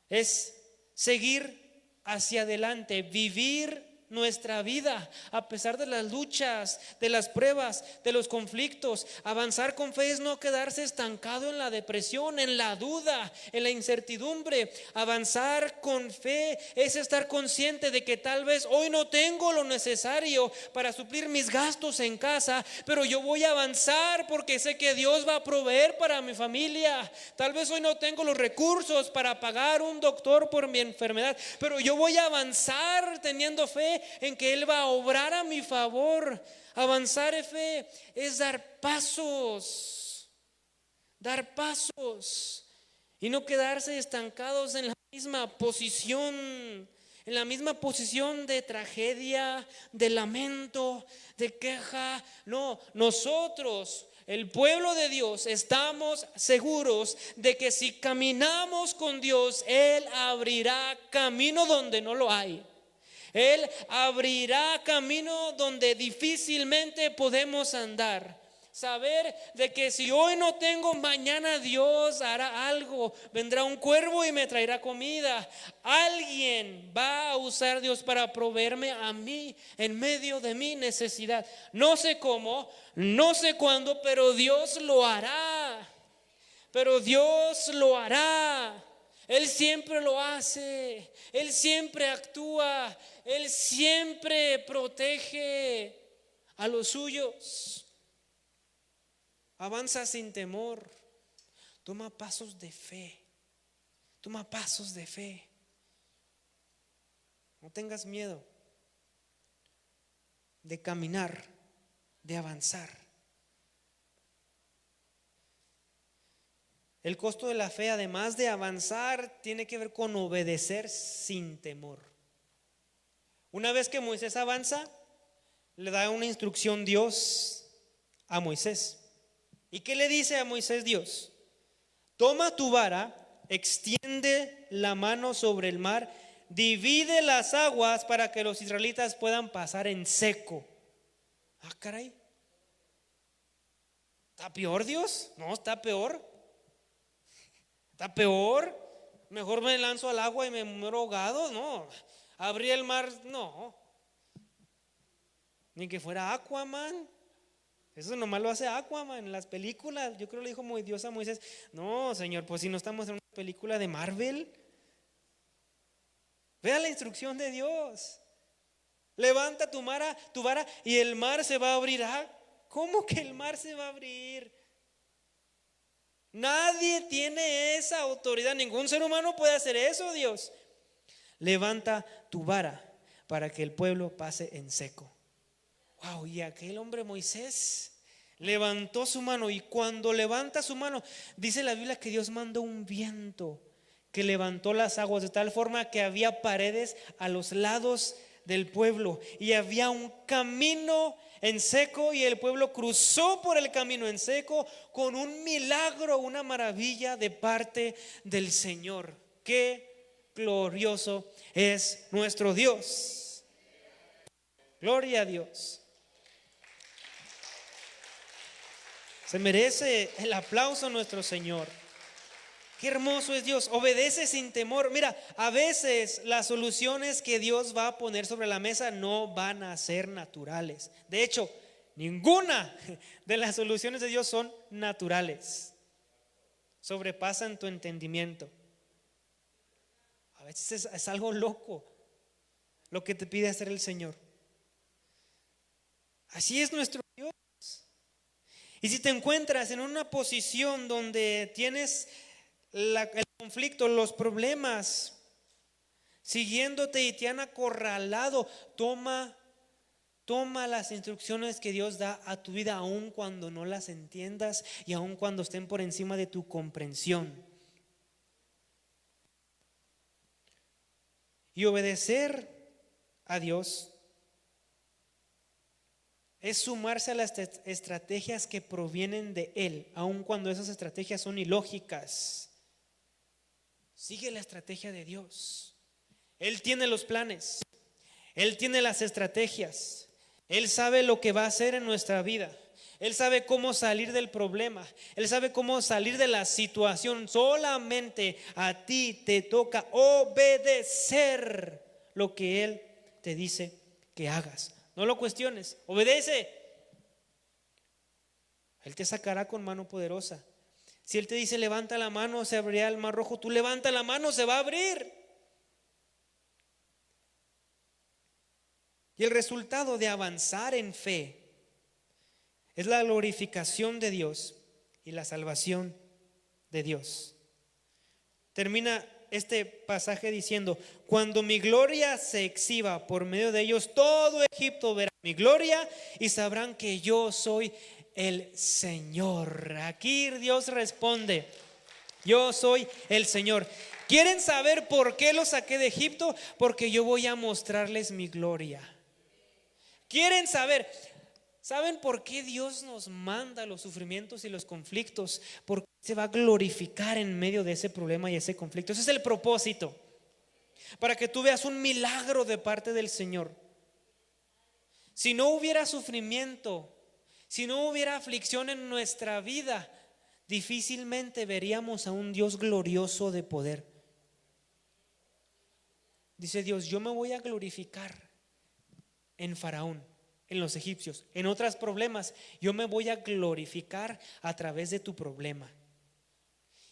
es seguir hacia adelante, vivir nuestra vida a pesar de las luchas, de las pruebas, de los conflictos. Avanzar con fe es no quedarse estancado en la depresión, en la duda, en la incertidumbre. Avanzar con fe es estar consciente de que tal vez hoy no tengo lo necesario para suplir mis gastos en casa, pero yo voy a avanzar porque sé que Dios va a proveer para mi familia. Tal vez hoy no tengo los recursos para pagar un doctor por mi enfermedad, pero yo voy a avanzar teniendo fe en que Él va a obrar a mi favor. Avanzar en fe es dar pasos y no quedarse estancados en la misma posición, de tragedia, de lamento, de queja. No, nosotros, el pueblo de Dios, estamos seguros de que si caminamos con Dios, Él abrirá camino donde no lo hay. Él abrirá camino donde difícilmente podemos andar. Saber de que si hoy no tengo, mañana Dios hará algo. Vendrá un cuervo y me traerá comida. Alguien va a usar Dios para proveerme a mí en medio de mi necesidad. No sé cómo, no sé cuándo, pero Dios lo hará. Él siempre lo hace, Él siempre actúa, Él siempre protege a los suyos. Avanza sin temor, toma pasos de fe, No tengas miedo de caminar, de avanzar. El costo de la fe, además de avanzar, tiene que ver con obedecer sin temor. Una vez que Moisés avanza, le da una instrucción Dios a Moisés. ¿Y qué le dice a Moisés Dios? Toma tu vara, extiende la mano sobre el mar, divide las aguas para que los israelitas puedan pasar en seco. Ah, caray. ¿Está peor Dios? No, está peor. ¿Está peor? Mejor me lanzo al agua y me muero ahogado. No, abrí el mar, no. Ni que fuera Aquaman. Eso nomás lo hace Aquaman en las películas. Yo creo que le dijo Dios a Moisés: no, Señor, pues si no estamos en una película de Marvel. Vea la instrucción de Dios. Levanta tu vara y el mar se va a abrir. ¿Cómo que el mar se va a abrir? Nadie tiene esa autoridad. Ningún ser humano puede hacer eso, Dios. Levanta tu vara para que el pueblo pase en seco. Wow, y aquel hombre Moisés levantó su mano, y cuando levanta su mano, dice la Biblia que Dios mandó un viento que levantó las aguas de tal forma que había paredes a los lados del pueblo y había un camino en seco, y el pueblo cruzó por el camino en seco con un milagro, una maravilla de parte del Señor. Qué glorioso es nuestro Dios. Gloria a Dios. Se merece el aplauso nuestro Señor. Qué hermoso es Dios. Obedece sin temor. Mira, a veces las soluciones que Dios va a poner sobre la mesa no van a ser naturales. De hecho, ninguna de las soluciones de Dios son naturales. Sobrepasan tu entendimiento. A veces es algo loco lo que te pide hacer el Señor. Así es nuestro Dios. Y si te encuentras en una posición donde tienes el conflicto, los problemas, siguiéndote y te han acorralado, toma las instrucciones que Dios da a tu vida, aun cuando no las entiendas y aun cuando estén por encima de tu comprensión. Y obedecer a Dios es sumarse a las estrategias que provienen de Él, aun cuando esas estrategias son ilógicas. Sigue la estrategia de Dios. Él tiene los planes, Él tiene las estrategias, Él sabe lo que va a hacer en nuestra vida, Él sabe cómo salir del problema, Él sabe cómo salir de la situación. Solamente a ti te toca obedecer lo que Él te dice que hagas. No lo cuestiones, obedece. Él te sacará con mano poderosa. Si Él te dice levanta la mano, se abrirá el mar rojo, tú levanta la mano, se va a abrir. Y el resultado de avanzar en fe es la glorificación de Dios y la salvación de Dios. Termina este pasaje diciendo: cuando mi gloria se exhiba por medio de ellos, todo Egipto verá mi gloria y sabrán que yo soy el Señor. Aquí Dios responde: yo soy el Señor. ¿Quieren saber por qué los saqué de Egipto? Porque yo voy a mostrarles mi gloria. ¿Quieren saber? ¿Saben por qué Dios nos manda los sufrimientos y los conflictos? Porque se va a glorificar en medio de ese problema y ese conflicto. Ese es el propósito. Para que tú veas un milagro de parte del Señor. Si no hubiera sufrimiento, si no hubiera aflicción en nuestra vida, difícilmente veríamos a un Dios glorioso de poder. Dice Dios: yo me voy a glorificar en Faraón, en los egipcios, en otros problemas. Yo me voy a glorificar a través de tu problema.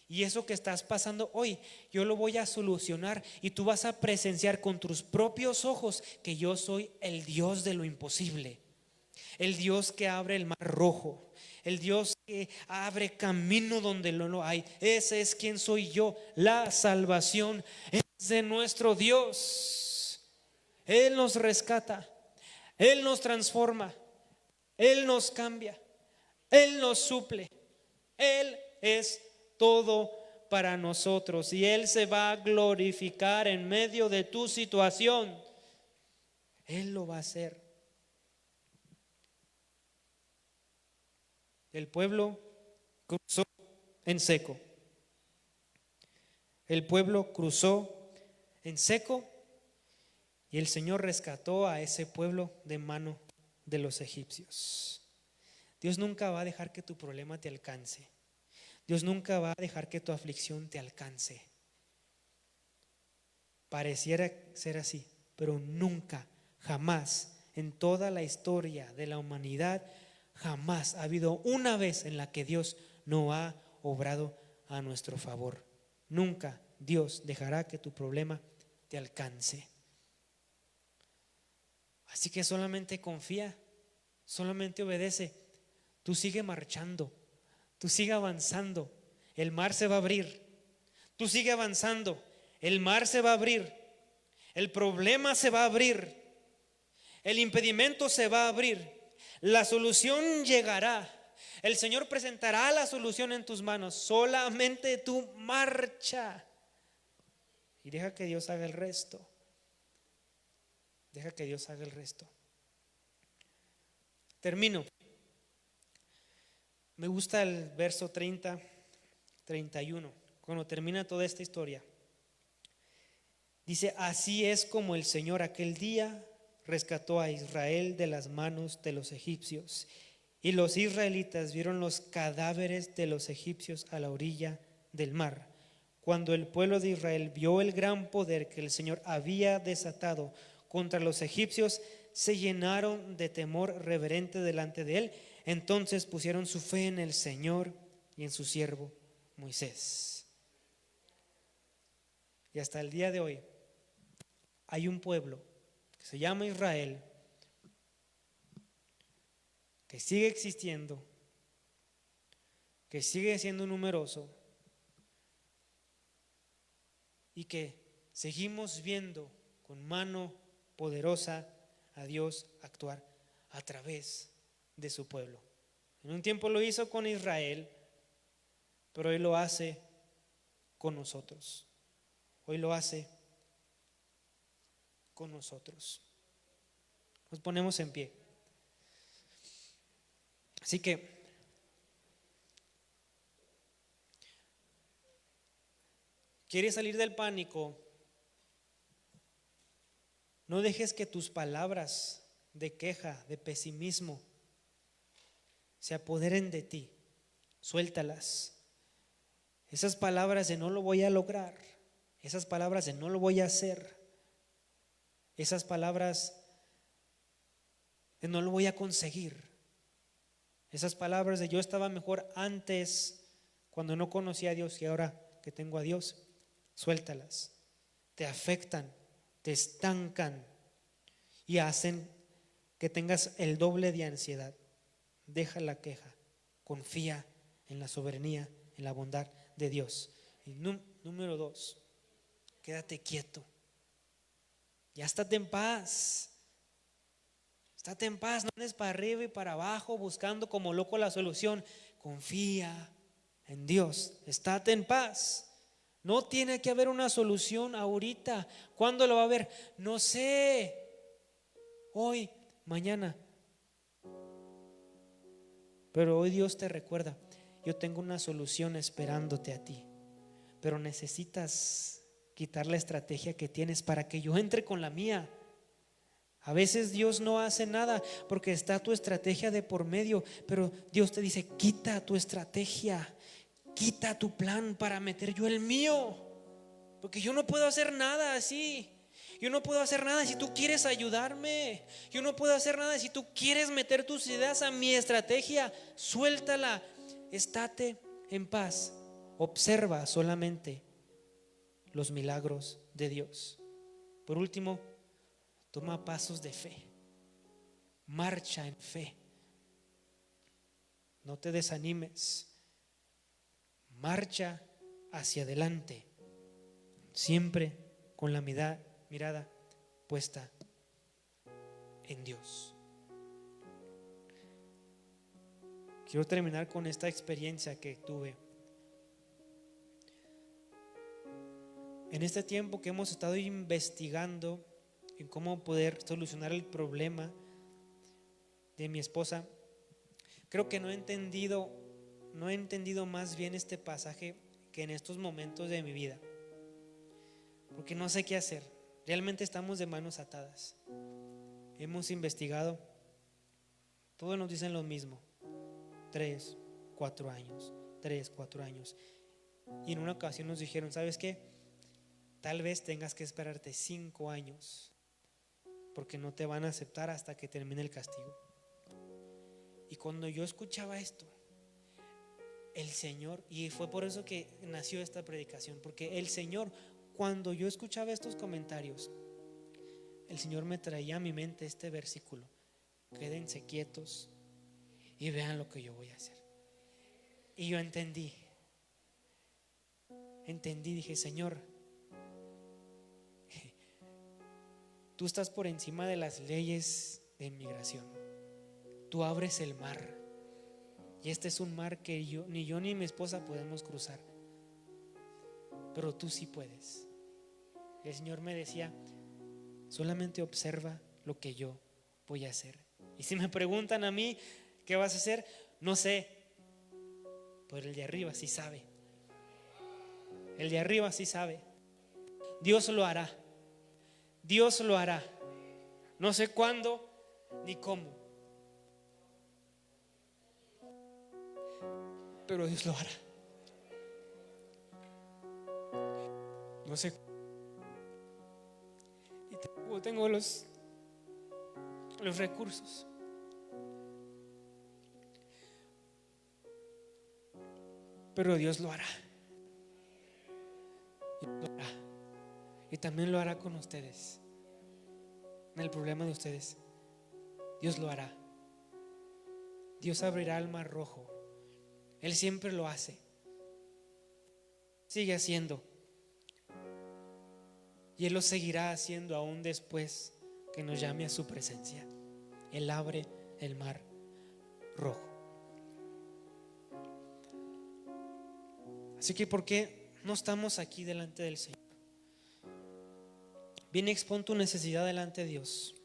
Y eso que estás pasando hoy, yo lo voy a solucionar y tú vas a presenciar con tus propios ojos que yo soy el Dios de lo imposible. El Dios que abre el mar rojo, el Dios que abre camino donde no lo hay. Ese es quien soy yo. La salvación es de nuestro Dios. Él nos rescata, Él nos transforma, Él nos cambia, Él nos suple. Él es todo para nosotros y Él se va a glorificar en medio de tu situación. Él lo va a hacer. El pueblo cruzó en seco. El pueblo cruzó en seco y el Señor rescató a ese pueblo de mano de los egipcios. Dios nunca va a dejar que tu problema te alcance. Dios nunca va a dejar que tu aflicción te alcance. Pareciera ser así, pero nunca, jamás, en toda la historia de la humanidad, jamás ha habido una vez en la que Dios no ha obrado a nuestro favor. Nunca Dios dejará que tu problema te alcance. Así que solamente confía, solamente obedece. Tú sigue marchando, tú sigue avanzando. El mar se va a abrir. Tú sigue avanzando. El mar se va a abrir. El problema se va a abrir. El impedimento se va a abrir. La solución llegará. El Señor presentará la solución en tus manos. Solamente tú marcha y deja que Dios haga el resto. Deja que Dios haga el resto. Termino. Me gusta el verso 30, 31, cuando termina toda esta historia. Dice: así es como el Señor aquel día rescató a Israel de las manos de los egipcios Y los israelitas vieron los cadáveres de los egipcios a la orilla del mar. Cuando el pueblo de Israel vio el gran poder que el Señor había desatado contra los egipcios, se llenaron de temor reverente delante de él. Entonces pusieron su fe en el Señor y en su siervo Moisés. Y hasta el día de hoy hay un pueblo que se llama Israel, que sigue existiendo, que sigue siendo numeroso y que seguimos viendo con mano poderosa a Dios actuar a través de su pueblo. En un tiempo lo hizo con Israel, pero hoy lo hace con nosotros. Hoy lo hace con nosotros. Nos ponemos en pie. Así que ¿quieres salir del pánico? No dejes que tus palabras de queja, de pesimismo, se apoderen de ti. Suéltalas. Esas palabras de no lo voy a lograr, esas palabras de no lo voy a hacer, esas palabras de no lo voy a conseguir, esas palabras de yo estaba mejor antes cuando no conocía a Dios y ahora que tengo a Dios, suéltalas. Te afectan, te estancan y hacen que tengas el doble de ansiedad. Deja la queja, confía en la soberanía, en la bondad de Dios. Y número 2, quédate quieto. Ya estate en paz. Estate en paz, no andes para arriba y para abajo buscando como loco la solución. Confía en Dios, estate en paz. No tiene que haber una solución ahorita. ¿Cuándo lo va a haber? No sé. Hoy, mañana. Pero hoy Dios te recuerda, yo tengo una solución esperándote a ti. Pero necesitas quitar la estrategia que tienes para que yo entre con la mía. A veces Dios no hace nada porque está tu estrategia de por medio, pero Dios te dice, quita tu estrategia, quita tu plan para meter yo el mío, porque yo no puedo hacer nada así. Yo no puedo hacer nada si tú quieres ayudarme. Yo no puedo hacer nada si tú quieres meter tus ideas a mi estrategia. Suéltala, estate en paz. Observa solamente los milagros de Dios. Por último, toma pasos de fe. Marcha en fe. No te desanimes. Marcha hacia adelante. Siempre con la mirada puesta en Dios. Quiero terminar con esta experiencia que tuve. En este tiempo que hemos estado investigando en cómo poder solucionar el problema de mi esposa, creo que no he entendido más bien este pasaje que en estos momentos de mi vida, porque no sé qué hacer. Realmente estamos de manos atadas. Hemos investigado, todos nos dicen lo mismo: 3, 4 años, 3, 4 años. Y en una ocasión nos dijeron, ¿sabes qué? Tal vez tengas que esperarte 5 años, porque no te van a aceptar hasta que termine el castigo. Y cuando yo escuchaba esto, el Señor, y fue por eso que nació esta predicación, porque el Señor, cuando yo escuchaba estos comentarios, el Señor me traía a mi mente este versículo: quédense quietos y vean lo que yo voy a hacer. Y yo entendí, dije, Señor, tú estás por encima de las leyes de inmigración. Tú abres el mar, y este es un mar que ni yo ni mi esposa podemos cruzar, pero tú sí puedes. El Señor me decía, solamente observa lo que yo voy a hacer. Y si me preguntan a mí, ¿qué vas a hacer? No sé, pero el de arriba sí sabe. El de arriba sí sabe. Dios lo hará. Dios lo hará. No sé cuándo ni cómo, pero Dios lo hará. No sé, y tengo los recursos, pero Dios lo hará. Y también lo hará con ustedes. En el problema de ustedes, Dios lo hará. Dios abrirá el mar rojo. Él siempre lo hace. Sigue haciendo. Y Él lo seguirá haciendo aún después que nos llame a su presencia. Él abre el mar rojo. Así que, ¿por qué no estamos aquí delante del Señor? Ven, expon tu necesidad delante de Dios.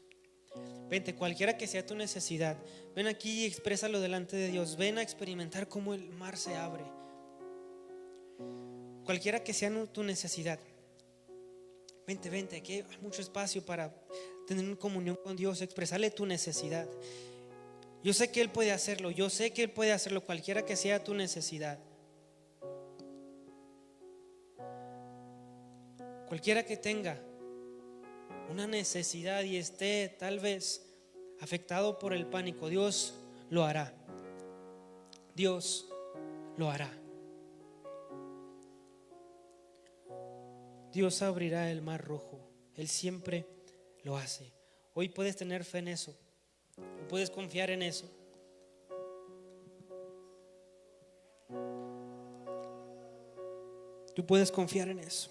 Vente, cualquiera que sea tu necesidad, ven aquí y exprésalo delante de Dios. Ven a experimentar cómo el mar se abre. Cualquiera que sea tu necesidad, vente, aquí hay mucho espacio para tener comunión con Dios, expresarle tu necesidad. Yo sé que Él puede hacerlo, cualquiera que sea tu necesidad. Cualquiera que tenga una necesidad y esté tal vez afectado por el pánico, Dios lo hará. Dios lo hará. Dios abrirá el mar rojo. Él siempre lo hace. Hoy puedes tener fe en eso. Puedes confiar en eso. Tú puedes confiar en eso.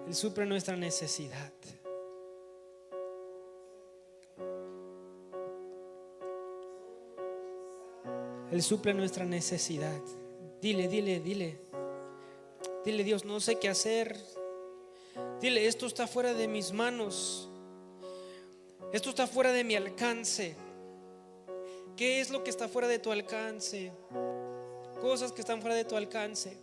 Él suple nuestra necesidad. Él suple nuestra necesidad. Dile, Dios, no sé qué hacer. Dile, esto está fuera de mis manos. Esto está fuera de mi alcance. ¿Qué es lo que está fuera de tu alcance? Cosas que están fuera de tu alcance.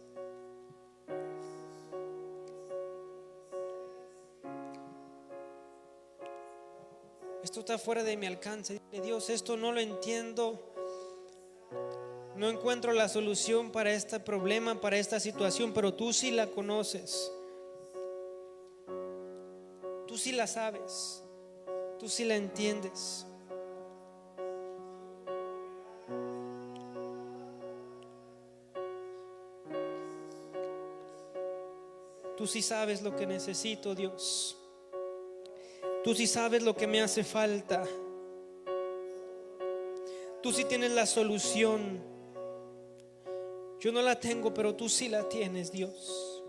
Esto está fuera de mi alcance. Dile, Dios, esto no lo entiendo. No encuentro la solución para este problema, para esta situación, pero tú sí la conoces. Tú sí la sabes. Tú sí la entiendes. Tú sí sabes lo que necesito, Dios. Tú sí sabes lo que me hace falta. Tú sí tienes la solución. Yo no la tengo, pero tú sí la tienes, Dios.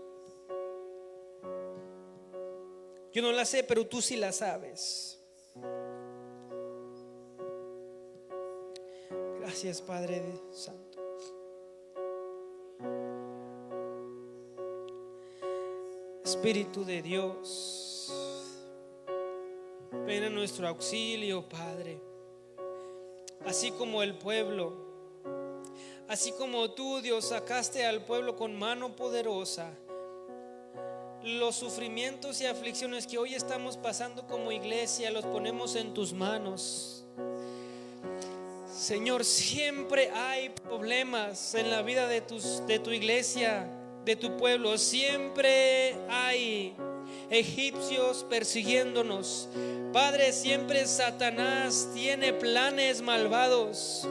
Yo no la sé, pero tú sí la sabes. Gracias, Padre Santo. Espíritu de Dios, ven a nuestro auxilio, Padre. Así como el pueblo, así como tú, Dios, sacaste al pueblo con mano poderosa, los sufrimientos y aflicciones que hoy estamos pasando como iglesia los ponemos en tus manos. Señor, siempre hay problemas en la vida de tu iglesia, de tu pueblo. Siempre hay egipcios persiguiéndonos. Padre, siempre Satanás tiene planes malvados.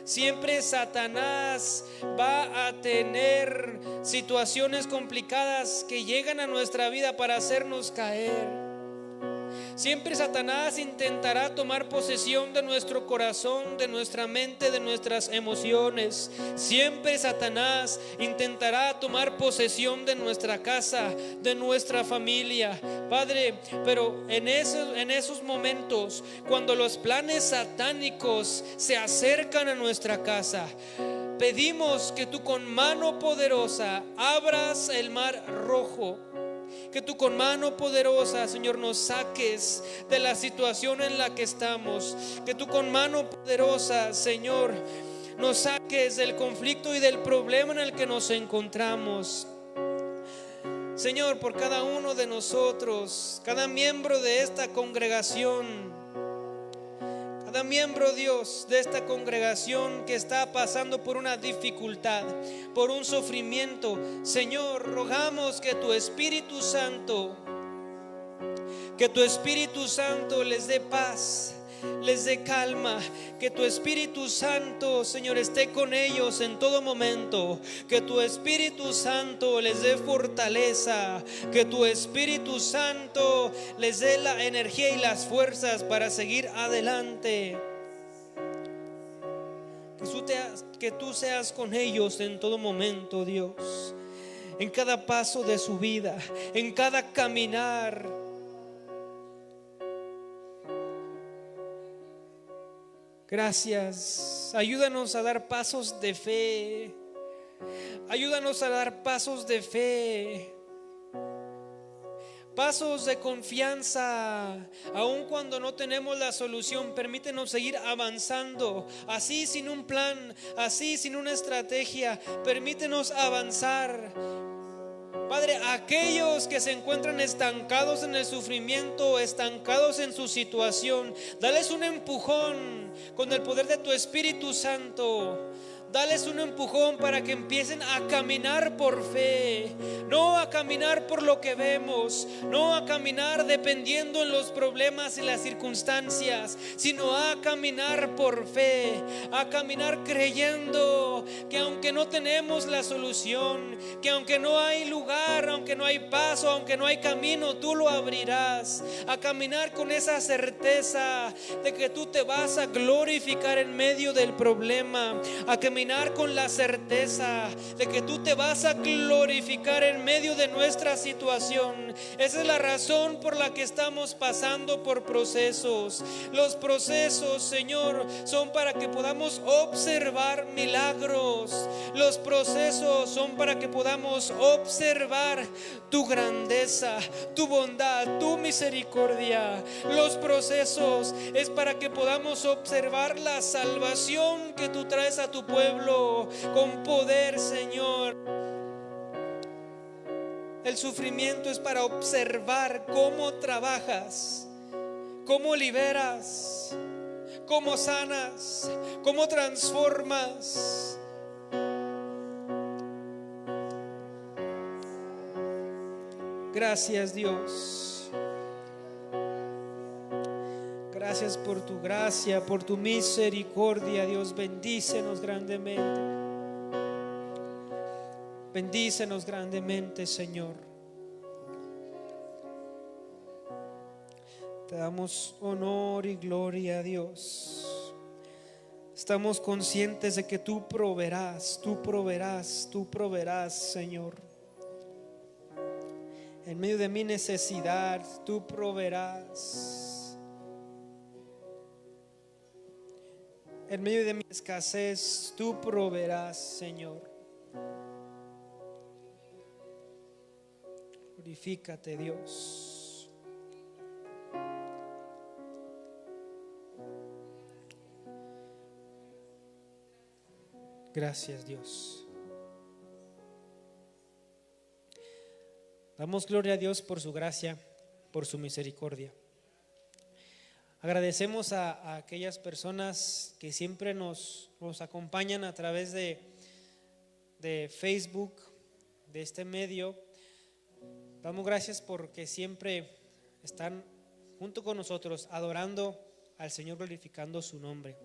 Siempre Satanás va a tener situaciones complicadas que llegan a nuestra vida para hacernos caer. Siempre Satanás intentará tomar posesión de nuestro corazón, de nuestra mente, de nuestras emociones. Siempre Satanás intentará tomar posesión de nuestra casa, de nuestra familia, Padre. Pero en esos momentos, cuando los planes satánicos se acercan a nuestra casa, pedimos que tú con mano poderosa abras el mar rojo. Que tú con mano poderosa, Señor, nos saques de la situación en la que estamos. Que tú con mano poderosa, Señor, nos saques del conflicto y del problema en el que nos encontramos. Señor, por cada uno de nosotros, cada miembro de esta congregación, cada miembro, Dios, de esta congregación que está pasando por una dificultad, por un sufrimiento. Señor, rogamos que tu Espíritu Santo les dé paz, les dé calma, que tu Espíritu Santo, Señor, esté con ellos en todo momento, que tu Espíritu Santo les dé fortaleza, que tu Espíritu Santo les dé la energía y las fuerzas para seguir adelante. Que tú seas con ellos en todo momento, Dios, en cada paso de su vida, en cada caminar. Gracias. Ayúdanos a dar pasos de fe. Ayúdanos a dar pasos de fe, pasos de confianza. Aun cuando no tenemos la solución, permítenos seguir avanzando, así sin un plan, así sin una estrategia. Permítenos avanzar. Padre, aquellos que se encuentran estancados en el sufrimiento, estancados en su situación, dales un empujón con el poder de tu Espíritu Santo. Dales un empujón para que empiecen a caminar por fe, no a caminar por lo que vemos, no a caminar dependiendo en los problemas y las circunstancias, sino a caminar por fe, a caminar creyendo que aunque no tenemos la solución, que aunque no hay lugar, aunque no hay paso, aunque no hay camino, tú lo abrirás. A caminar con esa certeza de que tú te vas a glorificar en medio del problema, a caminar con la certeza de que tú te vas a glorificar en medio de nuestra situación. Esa es la razón por la que estamos pasando por procesos. Los procesos, Señor, son para que podamos observar milagros. Los procesos son para que podamos observar tu grandeza, tu bondad, tu misericordia. Los procesos es para que podamos observar la salvación que tú traes a tu pueblo con poder, Señor. El sufrimiento es para observar cómo trabajas, cómo liberas, cómo sanas, cómo transformas. Gracias, Dios. Gracias por tu gracia, por tu misericordia, Dios. Bendícenos grandemente. Bendícenos grandemente, Señor. Te damos honor y gloria a Dios. Estamos conscientes de que tú proveerás, tú proveerás, tú proveerás, Señor. En medio de mi necesidad, tú proveerás. En medio de mi escasez, tú proveerás, Señor. Glorifícate, Dios. Gracias, Dios. Damos gloria a Dios por su gracia, por su misericordia. Agradecemos a aquellas personas que siempre nos acompañan a través de Facebook, de este medio. Damos gracias porque siempre están junto con nosotros adorando al Señor, glorificando su nombre.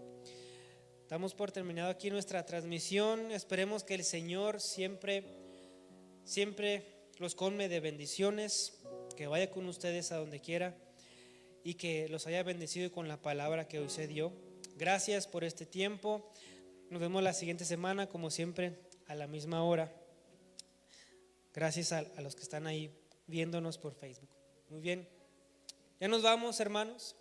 Damos por terminado aquí nuestra transmisión. Esperemos que el Señor siempre los colme de bendiciones, que vaya con ustedes a donde quiera y que los haya bendecido con la palabra que hoy se dio. Gracias por este tiempo. Nos vemos la siguiente semana, como siempre, a la misma hora. Gracias a los que están ahí viéndonos por Facebook. Muy bien. Ya nos vamos, hermanos.